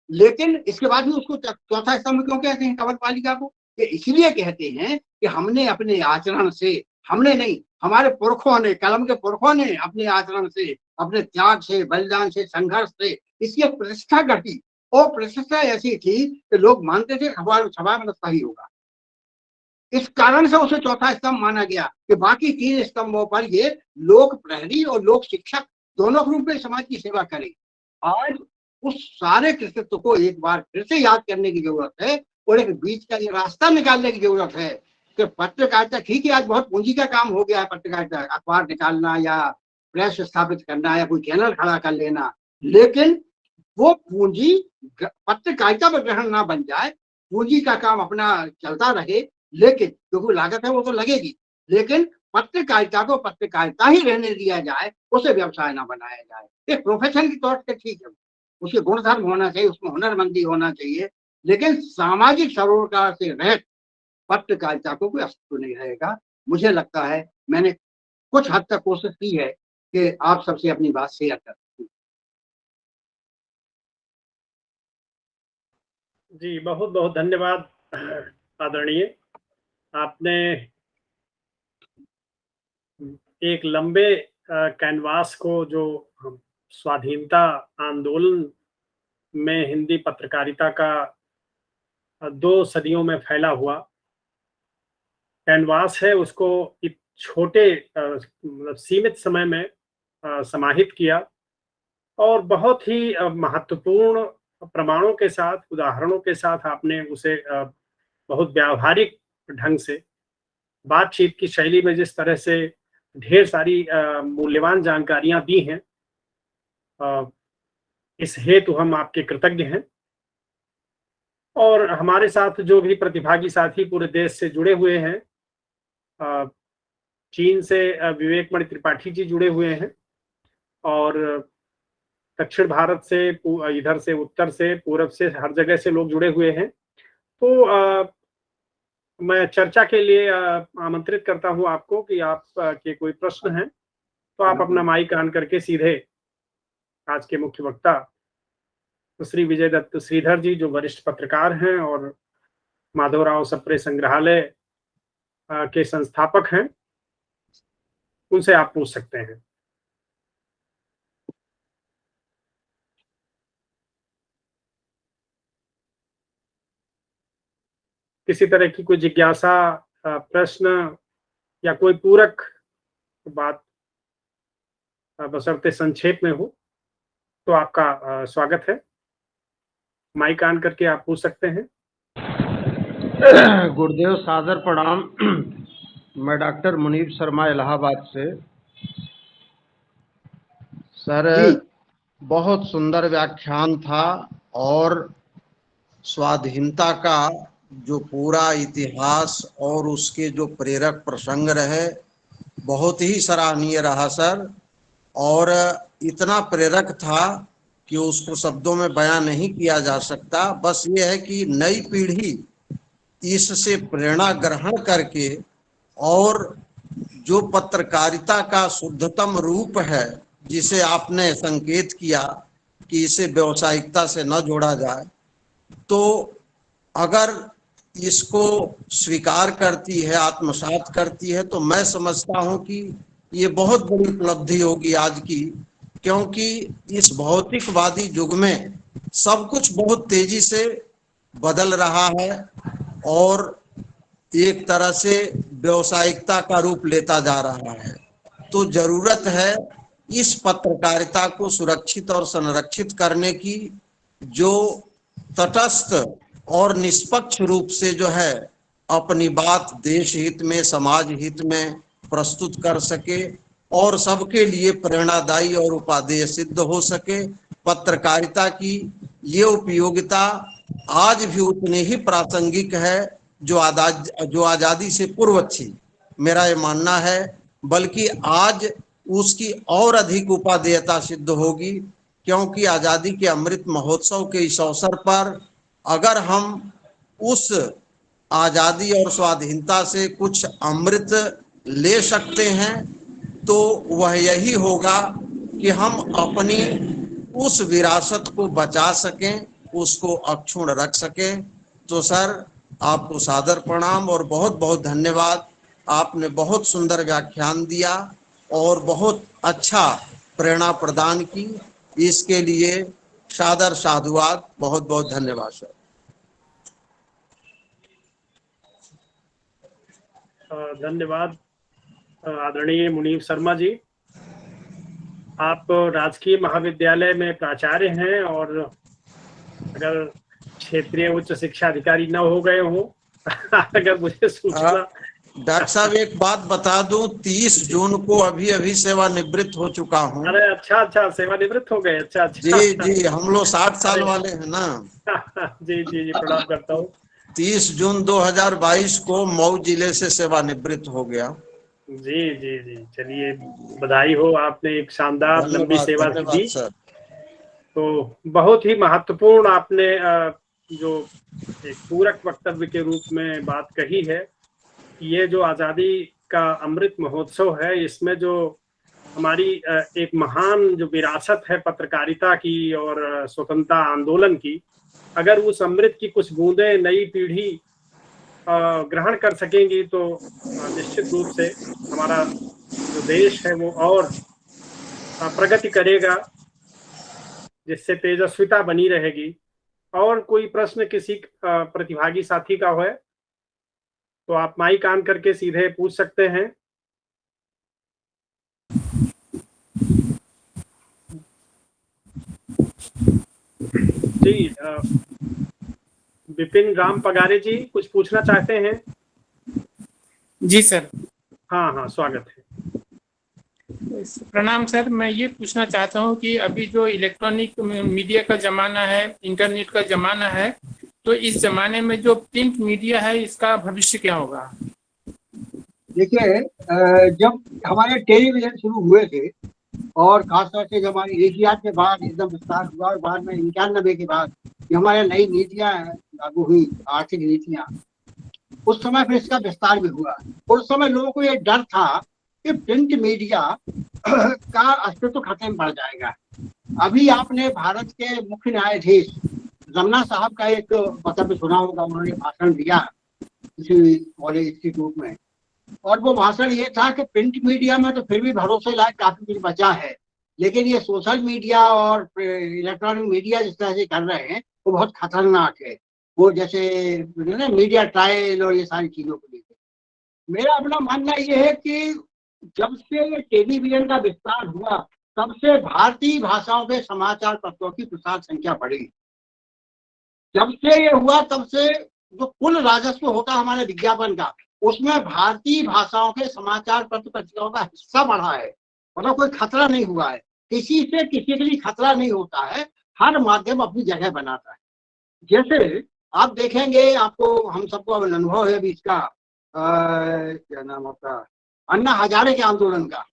लेकिन इसके बाद भी उसको चौथा स्तंभ क्यों कहते हैं खबर पालिका को? ये इसलिए कहते हैं कि हमने अपने आचरण से, हमने नहीं, हमारे पुरखों ने, कलम के पुरखों ने अपने आचरण से, अपने त्याग से, बलिदान से, संघर्ष से इसकी प्रतिष्ठा घटी। और प्रतिष्ठा ऐसी थी कि लोग मानते थे खबर सभा में सही होगा। इस कारण से उसे चौथा स्तंभ माना गया कि बाकी 3 स्तंभों पर ये लोक प्रहरी और लोक शिक्षक दोनों रूप में समाज की सेवा करे। आज उस सारे कृतित्व को एक बार फिर से याद करने की जरूरत है और एक बीच का ये रास्ता निकालने की जरूरत है कि पत्रकारिता ठीक है, आज बहुत पूंजी का काम हो गया है। पत्रकारिता अखबार निकालना या प्रेस स्थापित करना या कोई चैनल खड़ा कर लेना, लेकिन वो पूंजी पत्रकारिता पर ग्रहण ना बन जाए। पूंजी का काम अपना चलता रहे, लेकिन जो लागत है वो तो लगेगी, लेकिन पत्रकारिता को पत्रकारिता ही रहने दिया जाए, उसे व्यवसाय ना बनाया जाए। एक प्रोफेशन की तौर पर ठीक है, उसके गुणधर्म होना चाहिए, उसमें हुनरमंदी होना चाहिए, लेकिन सामाजिक सरोकार से रहित पत्रकारिता को कोई अस्तित्व नहीं रहेगा। मुझे लगता है मैंने कुछ हद तक कोशिश की है कि आप सबसे अपनी बात शेयर कर। जी, बहुत बहुत धन्यवाद आदरणीय। आपने एक लंबे कैनवास को, जो स्वाधीनता आंदोलन में हिंदी पत्रकारिता का 2 सदियों में फैला हुआ कैनवास है, उसको एक छोटे मतलब सीमित समय में समाहित किया और बहुत ही महत्वपूर्ण प्रमाणों के साथ, उदाहरणों के साथ आपने उसे बहुत व्यावहारिक ढंग से, बातचीत की शैली में जिस तरह से ढेर सारी मूल्यवान जानकारियां दी हैं, इस हेतु हम आपके कृतज्ञ हैं। और हमारे साथ जो भी प्रतिभागी साथी पूरे देश से जुड़े हुए हैं, चीन से विवेकमणि त्रिपाठी जी जुड़े हुए हैं और दक्षिण भारत से, इधर से, उत्तर से, पूरब से, हर जगह से लोग जुड़े हुए हैं। तो मैं चर्चा के लिए आमंत्रित करता हूं आपको कि आप के कोई प्रश्न हैं तो आप अपना माइक ऑन करके सीधे आज के मुख्य वक्ता श्री विजय दत्त श्रीधर जी, जो वरिष्ठ पत्रकार हैं और माधवराव सप्रे संग्रहालय के संस्थापक हैं, उनसे आप पूछ सकते हैं। किसी तरह की कोई जिज्ञासा, प्रश्न या कोई पूरक बात, बशर्ते संक्षेप में हो, तो आपका स्वागत है। माइक ऑन करके आप पूछ सकते हैं। गुरुदेव सादर प्रणाम। मैं डॉक्टर मुनीब शर्मा इलाहाबाद से। सर, बहुत सुंदर व्याख्यान था और स्वाधीनता का जो पूरा इतिहास और उसके जो प्रेरक प्रसंग रहे, बहुत ही सराहनीय रहा सर। और इतना प्रेरक था कि उसको शब्दों में बयां नहीं किया जा सकता। बस ये है कि नई पीढ़ी इससे प्रेरणा ग्रहण करके और जो पत्रकारिता का शुद्धतम रूप है जिसे आपने संकेत किया कि इसे व्यावसायिकता से न जोड़ा जाए, तो अगर इसको स्वीकार करती है, आत्मसात करती है, तो मैं समझता हूं कि ये बहुत बड़ी उपलब्धि होगी आज की, क्योंकि इस भौतिकवादी युग में सब कुछ बहुत तेजी से बदल रहा है और एक तरह से व्यावसायिकता का रूप लेता जा रहा है। तो जरूरत है इस पत्रकारिता को सुरक्षित और संरक्षित करने की, जो तटस्थ और निष्पक्ष रूप से जो है अपनी बात देश हित में, समाज हित में प्रस्तुत कर सके और सबके लिए प्रेरणादायी और उपादेय सिद्ध हो सके। पत्रकारिता की ये उपयोगिता आज भी उतनी ही प्रासंगिक है जो आजादी से पूर्व थी, मेरा ये मानना है, बल्कि आज उसकी और अधिक उपादेयता सिद्ध होगी, क्योंकि आजादी के अमृत महोत्सव के इस अवसर पर अगर हम उस आजादी और स्वाधीनता से कुछ अमृत ले सकते हैं तो वह यही होगा कि हम अपनी उस विरासत को बचा सकें, उसको अक्षुण्ण रख सकें। तो सर, आपको सादर प्रणाम और बहुत बहुत धन्यवाद। आपने बहुत सुंदर व्याख्यान दिया और बहुत अच्छा प्रेरणा प्रदान की, इसके लिए सादर साधुवाद, बहुत बहुत धन्यवाद सर। धन्यवाद आदरणीय मुनीब शर्मा जी। आप राजकीय महाविद्यालय में प्राचार्य हैं और अगर क्षेत्रीय उच्च शिक्षा अधिकारी न हो गए हो अगर मुझे सूचना। डॉक्टर साहब एक बात बता दूं, 30 जून को अभी सेवानिवृत्त हो चुका हूं। अरे अच्छा, सेवानिवृत्त हो गए। अच्छा। जी, हम लोग 60 साल वाले हैं ना। जी, प्रणाम करता हूँ। 30 जून 2022 को मऊ जिले से सेवानिवृत्त हो गया। जी, चलिए बधाई हो, आपने एक शानदार लंबी सेवा दी। तो बहुत ही महत्वपूर्ण आपने जो एक पूरक वक्तव्य के रूप में बात कही है, ये जो आज़ादी का अमृत महोत्सव है, इसमें जो हमारी एक महान जो विरासत है पत्रकारिता की और स्वतंत्रता आंदोलन की, अगर उस अमृत की कुछ बूंदें नई पीढ़ी ग्रहण कर सकेंगी तो निश्चित रूप से हमारा जो देश है वो और प्रगति करेगा, जिससे तेजस्विता बनी रहेगी। और कोई प्रश्न किसी प्रतिभागी साथी का हो तो आप माइक ऑन करके सीधे पूछ सकते हैं। जी, विपिन राम पगारे जी कुछ पूछना चाहते हैं? जी सर। हाँ, स्वागत है। प्रणाम सर, मैं ये पूछना चाहता हूँ कि अभी जो इलेक्ट्रॉनिक मीडिया का जमाना है, इंटरनेट का जमाना है, तो इस जमाने में जो प्रिंट मीडिया है इसका भविष्य क्या होगा? देखिए, जब हमारे टेलीविजन शुरू हुए थे और खासतौर से जब हमारी एशियाड के बाद एकदम विस्तार हुआ और बाद में 91 के बाद हमारे नई नीतियां लागू हुई, आर्थिक नीतियां, उस समय फिर इसका विस्तार भी हुआ। उस समय लोगों को ये डर था कि प्रिंट मीडिया का अस्तित्व खतरे में पड़ जाएगा। अभी आपने भारत के मुख्य न्यायाधीश रमना साहब का एक वक्तव्य सुना होगा, उन्होंने भाषण दिया किसी कॉलेज इंस्टीट्यूट में, और वो भाषण ये था कि प्रिंट मीडिया में तो फिर भी भरोसे लायक काफी कुछ बचा है, लेकिन ये सोशल मीडिया और इलेक्ट्रॉनिक मीडिया जिस तरह से कर रहे हैं वो बहुत खतरनाक है। वो जैसे मीडिया ट्रायल और ये सारी चीजों को लेकर मेरा अपना मानना ये है कि जब से ये टेलीविजन का विस्तार हुआ तब से भारतीय भाषाओं में समाचार पत्रों की प्रसार संख्या बढ़ी। जब से ये हुआ तब से जो कुल राजस्व होता हमारे विज्ञापन का, उसमें भारतीय भाषाओं के समाचार पत्र पत्रिकाओं का हिस्सा बढ़ा है। मतलब कोई खतरा नहीं हुआ है, किसी से किसी के लिए खतरा नहीं होता है, हर माध्यम अपनी जगह बनाता है। जैसे आप देखेंगे, आपको हम सबको अनुभव है अभी इसका क्या नाम आपका, अन्ना हजारे के आंदोलन का।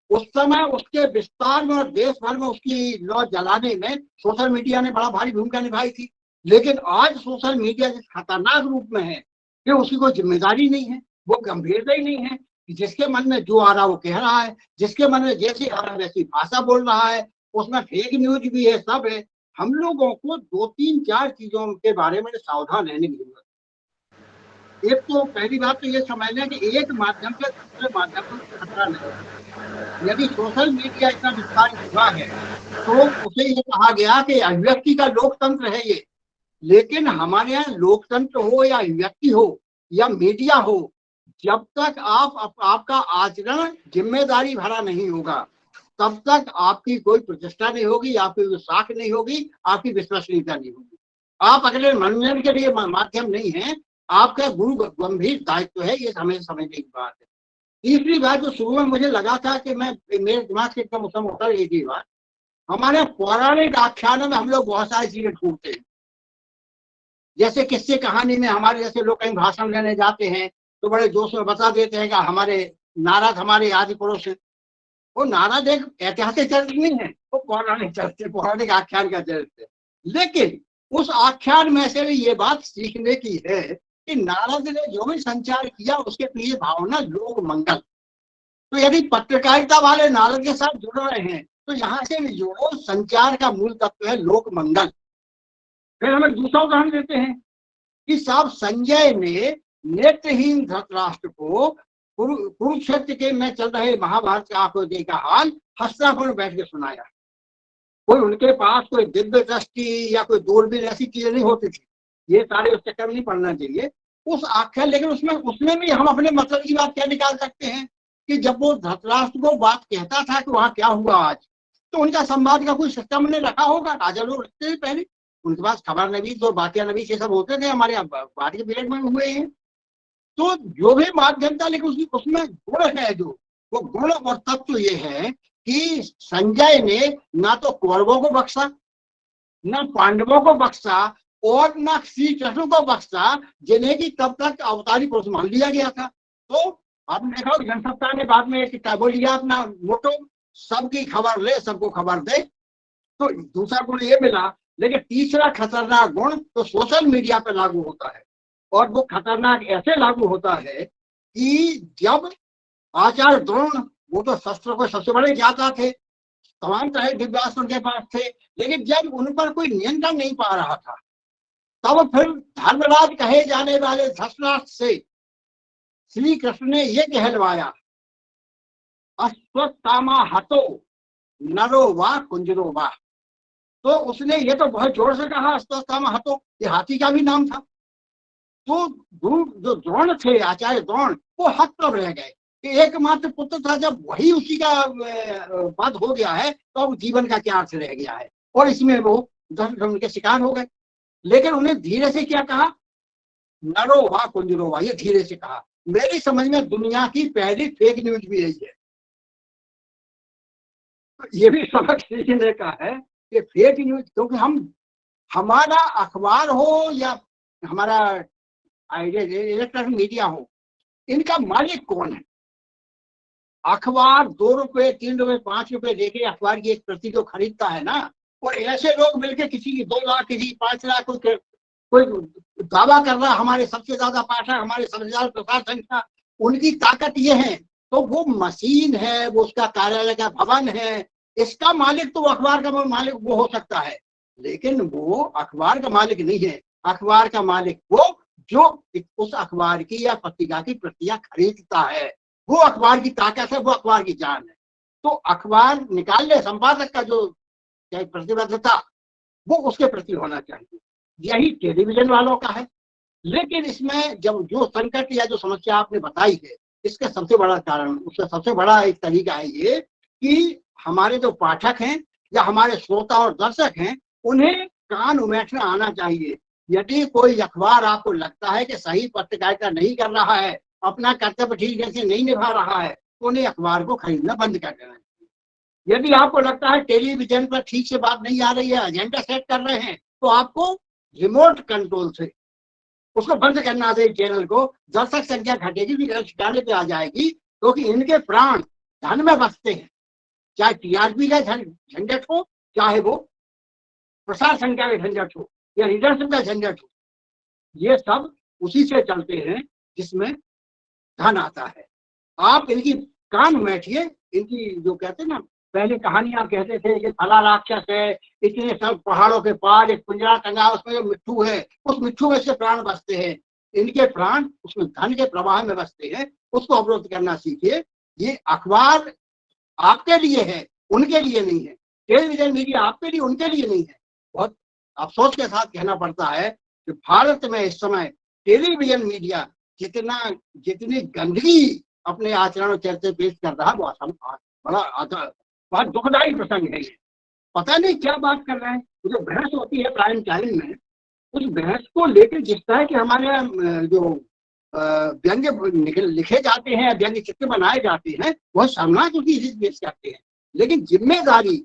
उस समय उसके विस्तार में और देश भर में उसकी लौ जलाने में सोशल मीडिया ने बड़ा भारी भूमिका निभाई थी। लेकिन आज सोशल मीडिया जिस खतरनाक रूप में है कि उसकी कोई जिम्मेदारी नहीं है, वो गंभीरता ही नहीं है जिसके मन में जो आ रहा वो कह रहा है, जिसके मन में जैसी आ रहा है वैसी भाषा बोल रहा है, उसमें फेक न्यूज भी है, सब है। हम लोगों को 2-3-4 चीजों के बारे में सावधान रहने की जरूरत है। एक तो पहली बात तो ये समझ लें कि एक माध्यम से दूसरे माध्यम को खतरा नहीं है। यदि सोशल मीडिया इतना विस्तारित हुआ है तो उसे ये कहा गया कि अभिव्यक्ति का लोकतंत्र है ये, लेकिन हमारे यहाँ लोकतंत्र हो या अभिव्यक्ति हो या मीडिया हो, जब तक आपका आचरण जिम्मेदारी भरा नहीं होगा तब तक आपकी कोई प्रतिष्ठा नहीं होगी, आपकी साख नहीं होगी, आपकी विश्वसनीयता नहीं होगी। आप अगले मनोरंजन के लिए माध्यम नहीं है, आपका गुरु गंभीर दायित्व है, ये हमें समझने की बात है। तीसरी बात जो शुरू में मुझे लगा था कि मेरे दिमाग से एकदम उत्तम होता है, एक ही बात, हमारे पौराणिक आख्यानों में हम लोग बहुत सारी चीजें ढूंढते हैं। जैसे किस्से कहानी में हमारे जैसे लोग कहीं भाषण लेने जाते हैं तो बड़े जोश में बता देते हैं कि हमारे नारद हमारे आदि पुरुष हैं। वो नारद एक ऐतिहासिक चरित्र नहीं है, वो पौराणिक चरित्र, पौराणिक आख्यान का चरित्र है। लेकिन उस आख्यान में से भी ये बात सीखने की है कि नारद ने जो भी संचार किया उसके पीछे भावना लोक मंगल। तो यदि पत्रकारिता वाले नारद के साथ जुड़ रहे हैं तो यहाँ से भी जो संचार का मूल तत्व है लोक मंगल। फिर हम एक दूसरा उदाहरण देते हैं कि साहब संजय ने नेत्रहीन धृतराष्ट्र को कुरुक्षेत्र के में चल रहे महाभारत का आखिरी का हाल हस्तिनापुर में बैठ के सुनाया। कोई उनके पास कोई दिव्य दृष्टि या कोई दूरबीन ऐसी चीजें नहीं होती थी, ये सारे उस चक्कर में नहीं पढ़ना चाहिए उस आख्यान। लेकिन उसमें भी हम अपने मतलब की बात क्या निकाल सकते हैं कि जब वो धृतराष्ट्र को बात कहता था कि वहां क्या हुआ आज, तो उनका संवाद का कोई सिस्टम ने रखा होगा। राजा लोग रखते थे पहले, उनके पास खबर नवीस और बाकिया नवीस ये सब होते थे, हमारे यहाँ बाद के पीरियड में हुए हैं। तो जो भी माध्यम था, लेकिन उसमें गुण है, जो वो गुण और तत्व ये है कि संजय ने ना तो कौरवों को बख्शा, ना पांडवों को बख्शा और ना श्री कृष्ण को बख्शा, जिन्हें की तब तक अवतारी पुरुष मान लिया गया था। तो आपने देखा जनसत्ता ने बाद में एक किताब लिया अपना मोटो, सबकी खबर ले सबको खबर दे। तो दूसरा गुण ये मिला। लेकिन तीसरा खतरनाक गुण तो सोशल मीडिया पर लागू होता है, और वो खतरनाक ऐसे लागू होता है कि जब आचार्य द्रोण, वो तो शस्त्र को सबसे बड़े ज्ञाता थे, तमाम तरह दिव्यास्त्र उनके पास थे, लेकिन जब उन पर कोई नियंत्रण नहीं पा रहा था तब फिर धर्मराज कहे जाने वाले धृतराष्ट्र से श्री कृष्ण ने यह कहलवाया, अश्वत्थामा हतो नरो वा कुंजरो वा। तो उसने ये तो बहुत जोर से कहा अश्वत्थामा हतो, ये हाथी का भी नाम था। तो जो द्रोण थे, आचार्य द्रोण, वो हत तब रह गए कि एकमात्र पुत्र था, जब वही उसी का वध हो गया है तो अब जीवन का क्या अर्थ रह गया है, और इसमें वो धर्म के शिकार हो गए। लेकिन उन्हें धीरे से क्या कहा, नरो वा कुंजरो वा, ये धीरे से कहा। मेरी समझ में दुनिया की पहली फेक न्यूज भी यही है। ये भी सबक सीखने का है कि फेक न्यूज, क्योंकि हमारा अखबार हो या हमारा इलेक्ट्रॉनिक मीडिया हो, इनका मालिक कौन है? अखबार 2 रुपए 3 रुपए 5 रुपए देके अखबार की एक प्रति जो खरीदता है ना, और ऐसे लोग मिलके किसी की 2 लाख किसी 5 लाख कोई दावा कर रहा हमारे सबसे ज्यादा पाठक, हमारे सबसे ज्यादा प्रसार संख्या, उनकी ताकत ये है। तो वो मशीन है, वो उसका कार्यालय का भवन है, इसका मालिक तो अखबार का मालिक वो हो सकता है, लेकिन वो अखबार का मालिक नहीं है। अखबार का मालिक वो जो उस अखबार की या पत्रिका की प्रतियां खरीदता है, वो अखबार की ताकत है, वो अखबार की जान है। तो अखबार निकालने संपादक का जो प्रतिबद्धता वो उसके प्रति होना चाहिए। यही टेलीविजन वालों का है। लेकिन इसमें जब जो संकट या जो समस्या आपने बताई है, इसका सबसे बड़ा कारण, उसका सबसे बड़ा एक तरीका है ये कि हमारे जो पाठक हैं या हमारे श्रोता और दर्शक हैं, उन्हें कान उमेटना आना चाहिए। यदि कोई अखबार आपको लगता है कि सही पत्रकारिता नहीं कर रहा है, अपना कर्तव्य ठीक से नहीं निभा रहा है, तो उन्हें अखबार को खरीदना बंद कर देना चाहिए। यदि आपको लगता है टेलीविजन पर ठीक से बात नहीं आ रही है, एजेंडा सेट कर रहे हैं, तो आपको रिमोट कंट्रोल से उसको बंद करना चाहिए चैनल को। दर्शक संख्या घटेगी भी, डाले पे आ जाएगी, क्योंकि इनके प्राण धन में बसते हैं। चाहे टीआरपी का झंझट हो, चाहे वो प्रसार संख्या का झंझट हो या लीडरशिप का झंझट हो, ये सब उसी से चलते हैं जिसमें धन आता है। आप इनकी कान बैठिए, इनकी जो कहते हैं ना, पहले कहानियां कहते थे कि फला राक्षस है, इतने सब पहाड़ों के पार एक पिंजरा टंगा, उसमें जो मिट्टू है, उस मिट्टू में से प्राण बसते हैं। इनके प्राण उसमें धन के प्रवाह में बसते हैं, उसको अवरोध करना सीखिए। ये अखबार आपके लिए है, उनके लिए नहीं है। टेलीविजन मीडिया आपके लिए, उनके लिए नहीं है। बहुत अफसोस के साथ कहना पड़ता है कि भारत में इस समय टेलीविजन मीडिया जितनी गंदगी अपने आचरण और चर्चा पेश कर रहा है, वो बड़ा बहुत दुखदायी प्रसंग है। पता नहीं क्या बात कर रहे हैं। जो बहस होती है प्राइम टाइम में, उस बहस को लेकर जिस तरह के हमारे जो व्यंग्य लिखे जाते हैं, व्यंग्य चित्र बनाए जाते हैं, वह शर्मनाक उसकी पेश करते हैं। लेकिन जिम्मेदारी,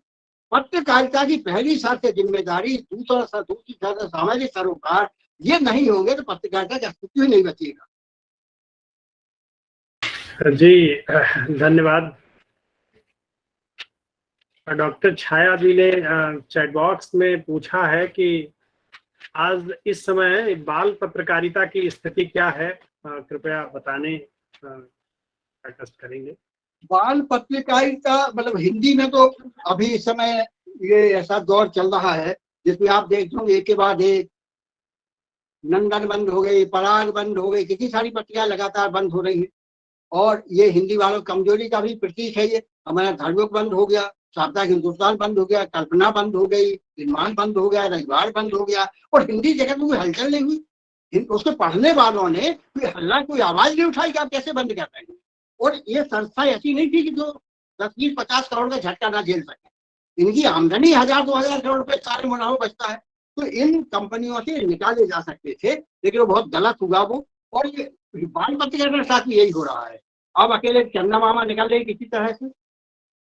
पत्रकारिता की पहली शर्त है जिम्मेदारी, दूसरी शर्त सामाजिक सरोकार। ये नहीं होंगे तो पत्रकारिता का अस्तित्व ही नहीं बचेगा। जी धन्यवाद। डॉक्टर छाया जी ने चैट बॉक्स में पूछा है कि आज इस समय बाल पत्रकारिता की स्थिति क्या है, कृपया बताने का कष्ट करेंगे। बाल पत्रकारिता मतलब हिंदी में तो अभी इस समय ये ऐसा दौर चल रहा है जिसमें आप देख लो एक के बाद एक नंदन बंद हो गई, पराग बंद हो गई, कितनी सारी पत्रिकाएं लगातार बंद हो रही हैं। और ये हिंदी वालों की कमजोरी का भी प्रतीक है। ये हमारा धार्मिक बंद हो गया, साप्ताहिक हिंदुस्तान बंद हो गया, कल्पना बंद हो गई, निर्माण बंद हो गया, रविवार बंद हो गया, और हिंदी जगत में कोई हलचल नहीं हुई। उसके पढ़ने वालों ने कोई हल्ला, कोई आवाज नहीं उठाई कि आप कैसे बंद कर रहे हैं। और ये संस्था ऐसी नहीं थी कि जो 10-20-50 करोड़ का झटका ना झेल सके। इनकी आमदनी 1000-2000 करोड़ रुपए सारे मुनाफा बचता है, तो इन कंपनियों से निकाले जा सकते थे, लेकिन वो बहुत गलत हुआ वो। और ये बाल पत्रकारिता के साथ भी यही हो रहा है। अब अकेले चंदा मामा निकल रहे किसी तरह से।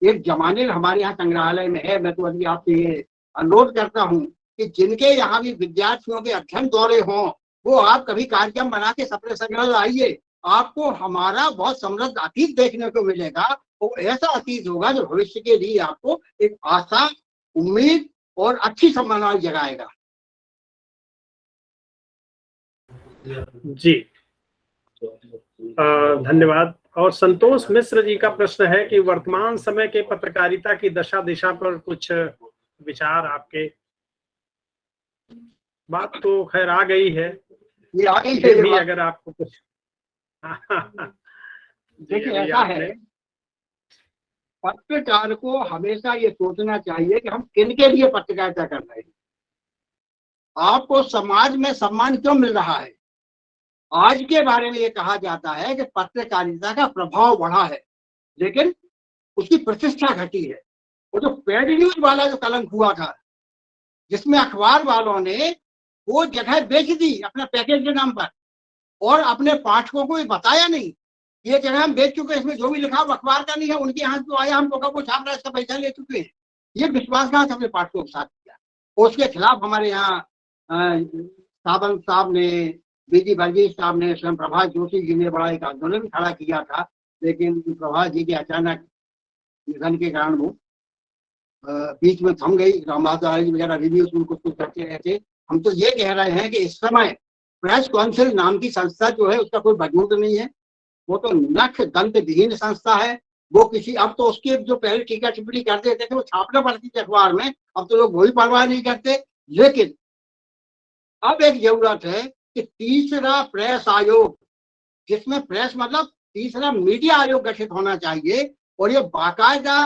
एक जमाने हमारे यहाँ संग्रहालय में है, मैं तो अभी आपसे ये अनुरोध करता हूँ कि जिनके यहाँ भी विद्यार्थियों के अध्ययन दौरे हों, वो आप कभी कार्यक्रम बना के सप्रे संग्रह आइए, आपको हमारा बहुत समृद्ध अतीत देखने को मिलेगा। वो ऐसा अतीत होगा जो भविष्य के लिए आपको एक आशा, उम्मीद और अच्छी संभावना जगाएगा। जी धन्यवाद। और संतोष मिश्र जी का प्रश्न है कि वर्तमान समय के पत्रकारिता की दशा दिशा पर कुछ विचार आपके। बात तो खैर आ गई है, ये आ गई फिर भी है। अगर आपको कुछ देखिए ऐसा है, पत्रकार को हमेशा ये सोचना चाहिए कि हम किनके लिए पत्रकारिता कर रहे हैं। आपको समाज में सम्मान क्यों मिल रहा है? आज के बारे में ये कहा जाता है कि पत्रकारिता का प्रभाव बढ़ा है, लेकिन उसकी प्रतिष्ठा घटी है। वो जो पेड न्यूज वाला जो कलंक हुआ था, जिसमें अखबार वालों ने वो जगह बेच दी अपना पैकेज के नाम पर, और अपने पाठकों को ये बताया नहीं, ये जगह हम बेच चुके हैं, इसमें जो भी लिखा वो अखबार का नहीं है, उनके यहाँ जो आया हम लोगों को छाप रहा है, इसका पैसा ले चुके हैं। ये विश्वासघात हमने पाठकों के साथ किया। उसके खिलाफ हमारे यहाँ सावंत साहब ने, बीजी वर्गीस साहब ने, स्वयं प्रभात जोशी जी ने बड़ा एक आंदोलन खड़ा किया था, लेकिन प्रभात जी के अचानक निधन के कारण वो बीच में थम गई। रामदास जी वगैरह रिव्यू उसमें कुछ करते रहे थे। हम तो ये कह रहे हैं कि इस समय प्रेस काउंसिल नाम की संस्था जो है उसका कोई वजूद नहीं है। वो तो नख दंत विहीन संस्था है। वो किसी, अब तो उसके जो पहले टीका टिप्पणी करते थे वो छापना पड़ती थी अखबार में, अब तो लोग वही परवाह नहीं करते। लेकिन अब एक जरूरत है कि तीसरा प्रेस आयोग, जिसमें प्रेस मतलब तीसरा मीडिया आयोग गठित होना चाहिए, और ये बाकायदा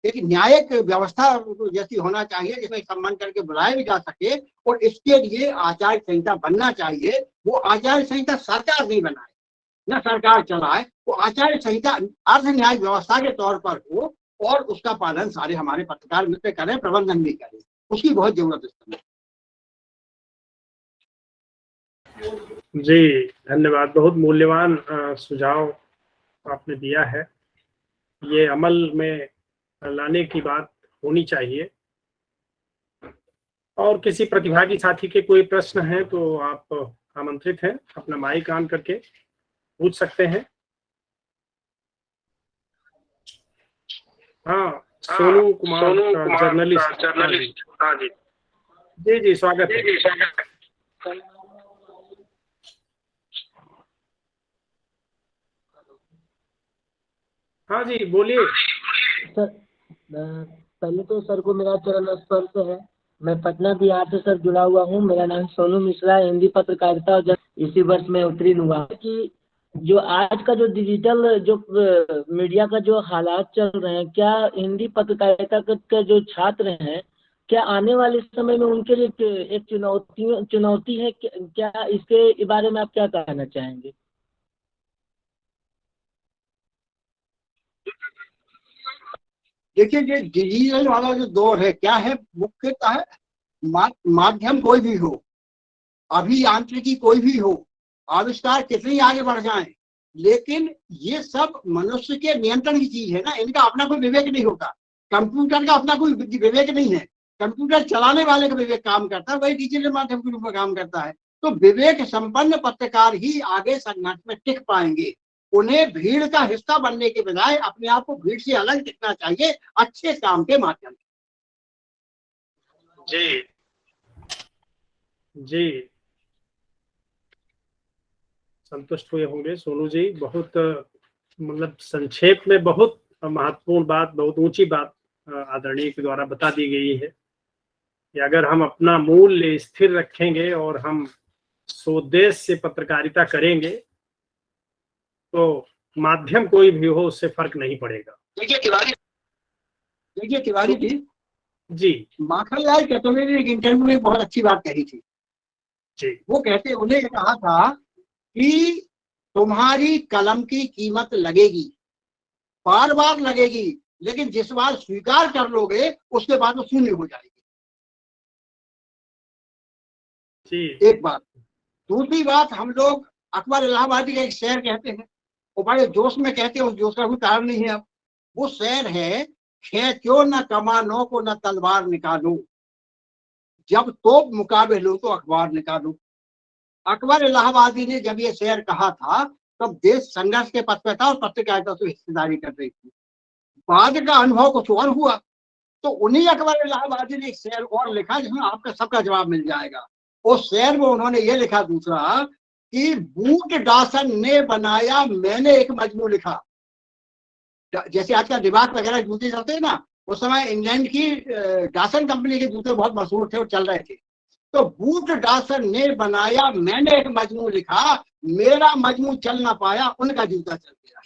एक न्यायिक व्यवस्था जैसी होना चाहिए, जिसमें सम्मान करके बुलाया भी जा सके। और इसके लिए आचार संहिता बनना चाहिए। वो आचार संहिता सरकार नहीं बनाए, न सरकार चलाए, वो आचार संहिता अर्ध न्याय व्यवस्था के तौर पर हो, और उसका पालन सारे हमारे पत्रकार मित्र करें, प्रबंधन भी करें। उसकी बहुत जरूरत है। जी धन्यवाद। बहुत मूल्यवान सुझाव आपने दिया है। ये अमल में लाने की बात होनी चाहिए। और किसी प्रतिभागी साथी के कोई प्रश्न है तो आप आमंत्रित हैं, अपना माइक ऑन करके पूछ सकते हैं। हाँ, सोनू कुमार जर्नलिस्ट। हाँ जी जी जी, स्वागत है। हाँ जी बोलिए। सर पहले तो सर को मेरा चरण स्पर्श है। मैं पटना बिहार से सर जुड़ा हुआ हूँ। मेरा नाम सोनू मिश्रा है, हिंदी पत्रकारिता और इसी वर्ष में उत्तीर्ण हुआ कि जो आज का जो डिजिटल जो मीडिया का जो हालात चल रहे हैं, क्या हिंदी पत्रकारिता के जो छात्र हैं, क्या आने वाले समय में उनके लिए एक चुनौती है? क्या इसके बारे में आप क्या कहना चाहेंगे? देखिए, ये डिजिटल वाला जो दौर है, क्या है, मुख्यतः माध्यम कोई भी हो, अभियांत्रिकी कोई भी हो, आविष्कार कितनी आगे बढ़ जाए, लेकिन ये सब मनुष्य के नियंत्रण की चीज है ना। इनका अपना कोई विवेक नहीं होता। कंप्यूटर का अपना कोई विवेक नहीं है। कंप्यूटर चलाने वाले का विवेक काम करता है, वही डिजिटल माध्यम के रूप में काम करता है। तो विवेक संपन्न पत्रकार ही आगे संघर्ष में टिक पाएंगे। उन्हें भीड़ का हिस्सा बनने के बजाय अपने आप को भीड़ से अलग दिखना चाहिए, अच्छे काम के माध्यम से। जी जी, संतुष्ट हुए होंगे सोनू जी। बहुत मतलब संक्षेप में बहुत महत्वपूर्ण बात, बहुत ऊंची बात आदरणीय के द्वारा बता दी गई है कि अगर हम अपना मूल्य स्थिर रखेंगे और हम स्वदेश से पत्रकारिता करेंगे तो माध्यम कोई भी हो उससे फर्क नहीं पड़ेगा। देखिए तिवारी जी, जी माखनलाल चतुर्वेदी ने एक इंटरव्यू में बहुत अच्छी बात कही थी जी। वो कहते, उन्हें कहा था कि तुम्हारी कलम की कीमत लगेगी, बार बार लगेगी, लेकिन जिस बार स्वीकार कर लोगे उसके बाद वो शून्य हो जाएगी। जी एक बात। दूसरी बात, हम लोग अकबर इलाहाबादी का एक शेर कहते हैं, वो बड़े जोश में कहते हैं, उस जोश का कोई कारण नहीं है। अब वो शेर है, क्यों न कमानों को न तलवार निकालूं, जब तोप मुकाबे लो तो अखबार निकालूं। अकबर इलाहाबादी ने जब ये शेर कहा था तब देश संघर्ष के पथ पे था और पत्रकारिता से हिस्सेदारी कर रही थी। बाद का अनुभव कुछ और हुआ, तो उन्हीं अकबर इलाहाबादी ने एक शेर और लिखा जिसमें आपका सबका जवाब मिल जाएगा। उस शेर में उन्होंने ये लिखा दूसरा कि बूट डासन ने बनाया, मैंने एक मजमू लिखा। जैसे आजकल दिमाग वगैरह जूते चलते हैं ना, उस समय इंग्लैंड की डासन कंपनी के जूते बहुत मशहूर थे और चल रहे थे। तो बूट डासन ने बनाया, मैंने एक मजमू लिखा, मेरा मजमू चल ना पाया, उनका जूता चल गया।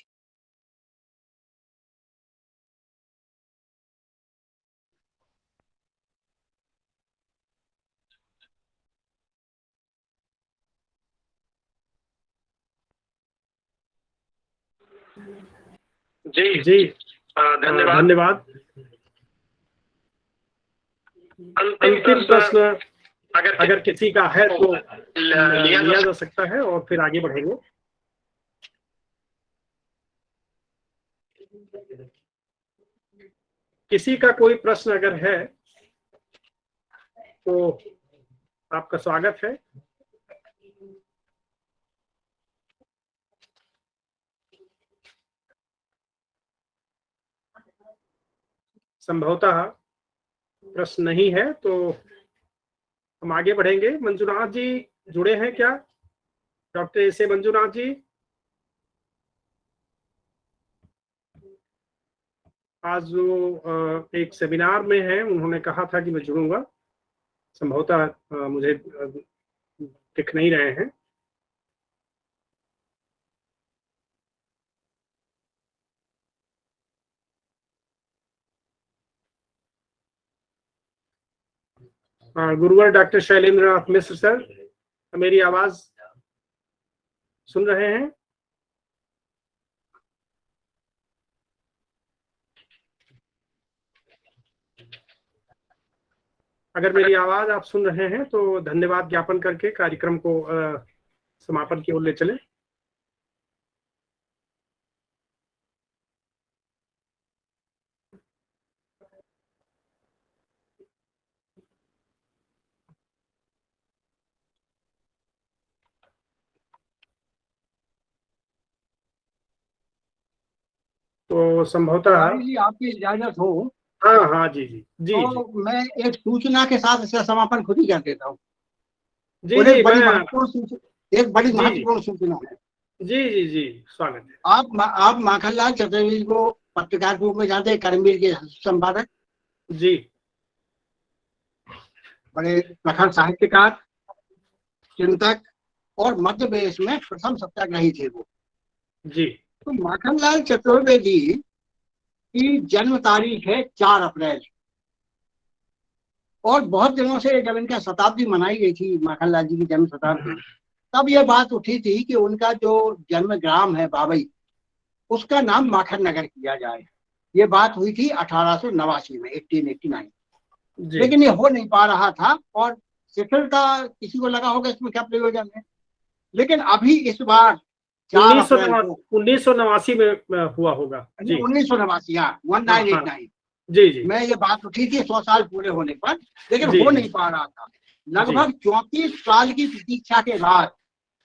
जी जी, धन्यवाद। अंतिम प्रश्न अगर किसी का है तो लिया जा सकता है और फिर आगे बढ़ेंगे। किसी का कोई प्रश्न अगर है तो आपका स्वागत है। संभवतः प्रश्न नहीं है तो हम आगे बढ़ेंगे। मंजुनाथ जी जुड़े हैं क्या? डॉक्टर एस.ए. मंजुनाथ जी, आज जो एक सेमिनार में है उन्होंने कहा था कि मैं जुड़ूंगा, संभवतः मुझे दिख नहीं रहे हैं। गुरुवर डॉक्टर शैलेंद्र नाथ मिश्र सर, मेरी आवाज सुन रहे हैं? अगर मेरी आवाज आप सुन रहे हैं तो धन्यवाद ज्ञापन करके कार्यक्रम को समापन की ओर ले चले। तो संभवतः आपकी इजाजत हो, हाँ हाँ जी जी जी, तो जी। मैं एक सूचना के साथ इसका समापन खुद ही कर देता हूँ। जी जी, एक बड़ी महत्वपूर्ण सूचना है। जी जी जी, स्वागत है। आप माखनलाल चतुर्वेदी को पत्रकार के रूप में जानते हैं, कर्मवीर के संपादक, जी बड़े प्रखर साहित्यकार, चिंतक और मध्य प्रदेश में प्रथम सत्याग्रही थे वो। जी तो माखनलाल चतुर्वेदी की जन्म तारीख है 4 अप्रैल, और बहुत दिनों से जब इनका शताब्दी मनाई गई थी, माखनलाल जी की जन्म शताब्दी, तब ये बात उठी थी कि उनका जो जन्म ग्राम है बाबई, उसका नाम माखन नगर किया जाए। ये बात हुई थी 1889 में, 1889। जी। लेकिन ये हो नहीं पा रहा था, और शिथिलता, किसी को लगा होगा इसमें क्या प्रयोजन है। लेकिन अभी इस बार 4 अप्रैल को 1989 में हुआ होगा जी। 1989, हाँ, हाँ हाँ 1989 जी जी में ये बात उठी थी 100 साल पूरे होने पर, लेकिन जी हो जी नहीं पा रहा था। लगभग 34 साल की प्रतीक्षा के बाद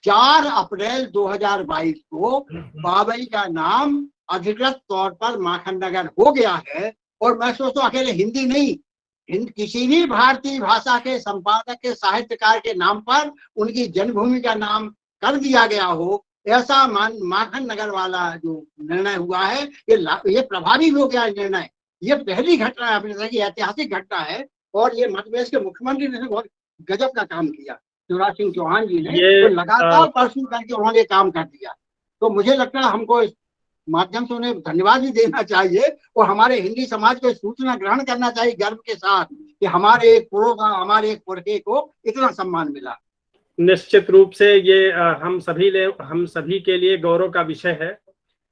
4 अप्रैल 2022 को बाबई का नाम अधिकृत तौर पर माखन नगर हो गया है। और मैं सोचता हूँ अकेले हिंदी नहीं, किसी भी भारतीय भाषा के संपादक के, साहित्यकार के नाम पर उनकी जन्मभूमि का नाम कर दिया गया हो, ऐसा माखन नगर वाला जो निर्णय हुआ है, ये प्रभावी हो गया निर्णय। ये पहली घटना है अपने तरह की, ऐतिहासिक घटना है। और ये मध्य प्रदेश के मुख्यमंत्री ने बहुत गजब का काम किया, शिवराज सिंह चौहान जी ने, ये तो लगातार परसू करके उन्होंने काम कर दिया। तो मुझे लगता है हमको इस माध्यम से उन्हें धन्यवाद भी देना चाहिए, और हमारे हिंदी समाज को सूचना ग्रहण करना चाहिए गर्व के साथ कि हमारे एक पुरोधा, हमारे एक पुरखे को इतना सम्मान मिला। निश्चित रूप से ये हम सभी के लिए गौरव का विषय है।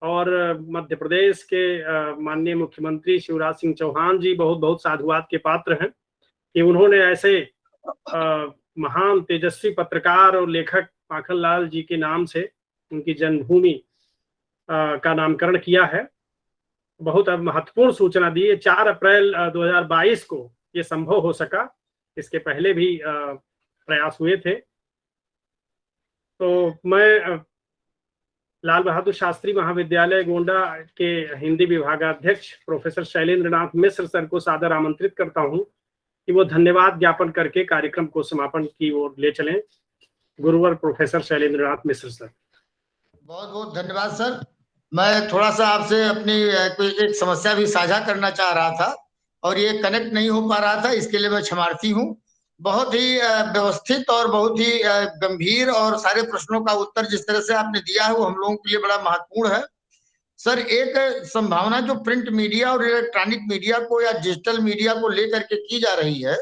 और मध्य प्रदेश के माननीय मुख्यमंत्री शिवराज सिंह चौहान जी बहुत बहुत साधुवाद के पात्र हैं कि उन्होंने ऐसे महान तेजस्वी पत्रकार और लेखक माखनलाल जी के नाम से उनकी जन्मभूमि का नामकरण किया है। बहुत महत्वपूर्ण सूचना दी है। 4 अप्रैल 2022 को ये संभव हो सका, इसके पहले भी प्रयास हुए थे। तो मैं लाल बहादुर शास्त्री महाविद्यालय गोंडा के हिंदी विभागाध्यक्ष प्रोफेसर शैलेंद्र नाथ मिश्र सर को सादर आमंत्रित करता हूं कि वो धन्यवाद ज्ञापन करके कार्यक्रम को समापन की ओर ले चलें। गुरुवर प्रोफेसर शैलेंद्र नाथ मिश्र सर। बहुत बहुत धन्यवाद सर। मैं थोड़ा सा आपसे अपनी कोई एक समस्या भी साझा करना चाह रहा था, और ये कनेक्ट नहीं हो पा रहा था, इसके लिए मैं क्षमार्थी हूँ। बहुत ही व्यवस्थित और बहुत ही गंभीर, और सारे प्रश्नों का उत्तर जिस तरह से आपने दिया है वो हम लोगों के लिए बड़ा महत्वपूर्ण है। सर, एक संभावना जो प्रिंट मीडिया और इलेक्ट्रॉनिक मीडिया को या डिजिटल मीडिया को लेकर के की जा रही है,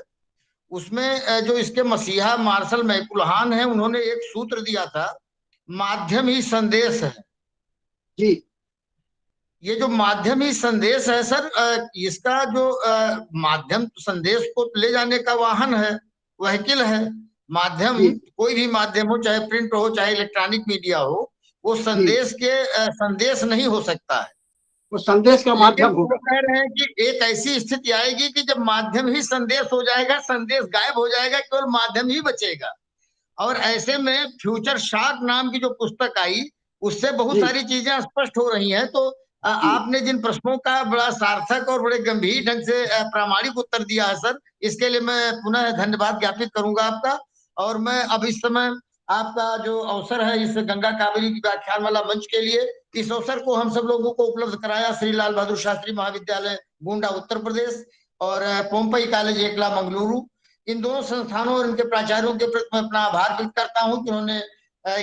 उसमें जो इसके मसीहा मार्शल मैकलुहान है, उन्होंने एक सूत्र दिया था, माध्यम ही संदेश है। जी, ये जो माध्यम ही संदेश है सर, इसका जो माध्यम संदेश को ले जाने का वाहन है, व्हीकल है। माध्यम, जी, कोई भी माध्यम हो, चाहे प्रिंट हो चाहे इलेक्ट्रॉनिक मीडिया हो, वो संदेश के संदेश नहीं हो सकता है। वो संदेश का लेकिन माध्यम वो होगा। कह रहे हैं कि एक ऐसी स्थिति आएगी कि जब माध्यम ही संदेश हो जाएगा, संदेश गायब हो जाएगा, केवल माध्यम ही बचेगा। और ऐसे में फ्यूचर शॉक नाम की जो पुस्तक आई, उससे बहुत जी, सारी चीजें स्पष्ट हो रही हैं। तो जी, आपने जिन प्रश्नों का बड़ा सार्थक और बड़े गंभीर ढंग से प्रामाणिक उत्तर दिया है सर, इसके लिए मैं पुनः धन्यवाद ज्ञापित करूंगा आपका। और मैं अब इस समय आपका जो अवसर है इस गंगा कावेरी व्याख्यान वाला मंच के लिए, इस अवसर को हम सब लोगों को उपलब्ध कराया श्री लाल बहादुर शास्त्री महाविद्यालय गोंडा उत्तर प्रदेश और पोम्पई कॉलेज एकला मंगलुरु, इन दोनों संस्थानों और इनके प्राचार्यों के प्रति मैं अपना आभार व्यक्त करता हूं कि उन्होंने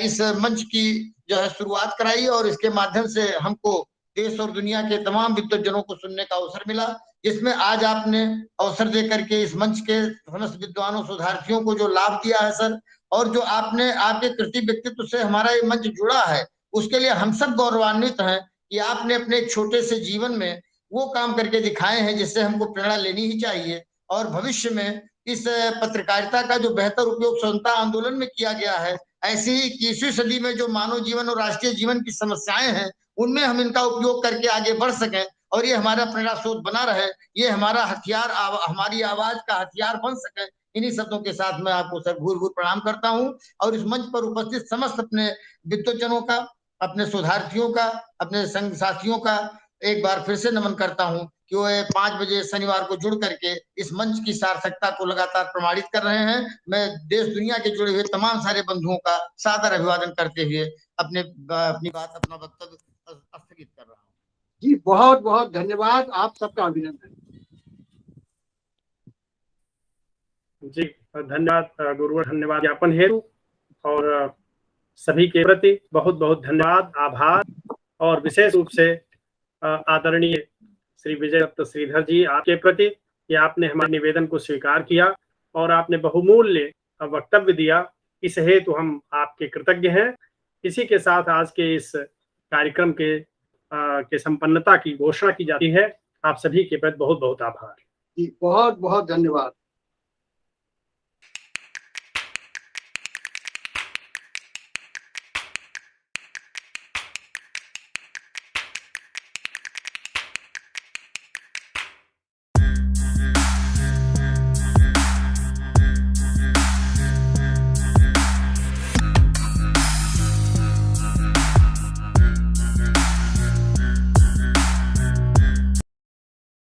इस मंच की जो है शुरुआत कराई, और इसके माध्यम से हमको देश और दुनिया के तमाम विद्वज्जनों को सुनने का अवसर मिला, जिसमें आज आपने अवसर दे करके इस मंच के समस्त विद्वानों शोधार्थियों को जो लाभ दिया है सर, और जो आपने आपके कृति व्यक्तित्व से हमारा ये मंच जुड़ा है, उसके लिए हम सब गौरवान्वित हैं कि आपने अपने एक छोटे से जीवन में वो काम करके दिखाए हैं जिससे हमको प्रेरणा लेनी ही चाहिए। और भविष्य में इस पत्रकारिता का जो बेहतर उपयोग स्वतंत्रता आंदोलन में किया गया है, ऐसी ही 21वीं सदी में जो मानव जीवन और राष्ट्रीय जीवन की समस्याएं हैं, उनमें हम इनका उपयोग करके आगे बढ़ सकें, और ये हमारा प्रेरणा स्रोत बना रहे, ये हमारा हथियार, हमारी आवाज का हथियार बन सके। इन्हीं शब्दों के साथ मैं आपको सर भूर भूर प्रणाम करता हूं, और इस मंच पर उपस्थित समस्त अपने विद्वज्जनों का, अपने शोधार्थियों का, अपने संग साथियों का एक बार फिर से नमन करता हूं कि कि वो 5 बजे शनिवार को जुड़ करके इस मंच की सार्थकता को लगातार प्रमाणित कर रहे हैं। मैं देश दुनिया के जुड़े हुए तमाम सारे बंधुओं का सादर अभिवादन करते हुए अपनी अपना वक्तव्य स्थगित कर रहा हूँ। जी बहुत बहुत धन्यवाद, आप सबका अभिनंदन। जी धन्यवाद गुरुवर, धन्यवाद ज्ञापन हेतु और सभी के प्रति बहुत बहुत धन्यवाद, आभार। और विशेष रूप से आदरणीय श्री विजय दत्त श्रीधर जी, आपके प्रति कि आपने हमारे निवेदन को स्वीकार किया और आपने बहुमूल्य वक्तव्य दिया। इस हेतु हम आपके कृतज्ञ हैं। इसी के साथ आज के इस कार्यक्रम के संपन्नता की घोषणा की जाती है। आप सभी के प्रति बहुत बहुत आभार। जी बहुत बहुत धन्यवाद।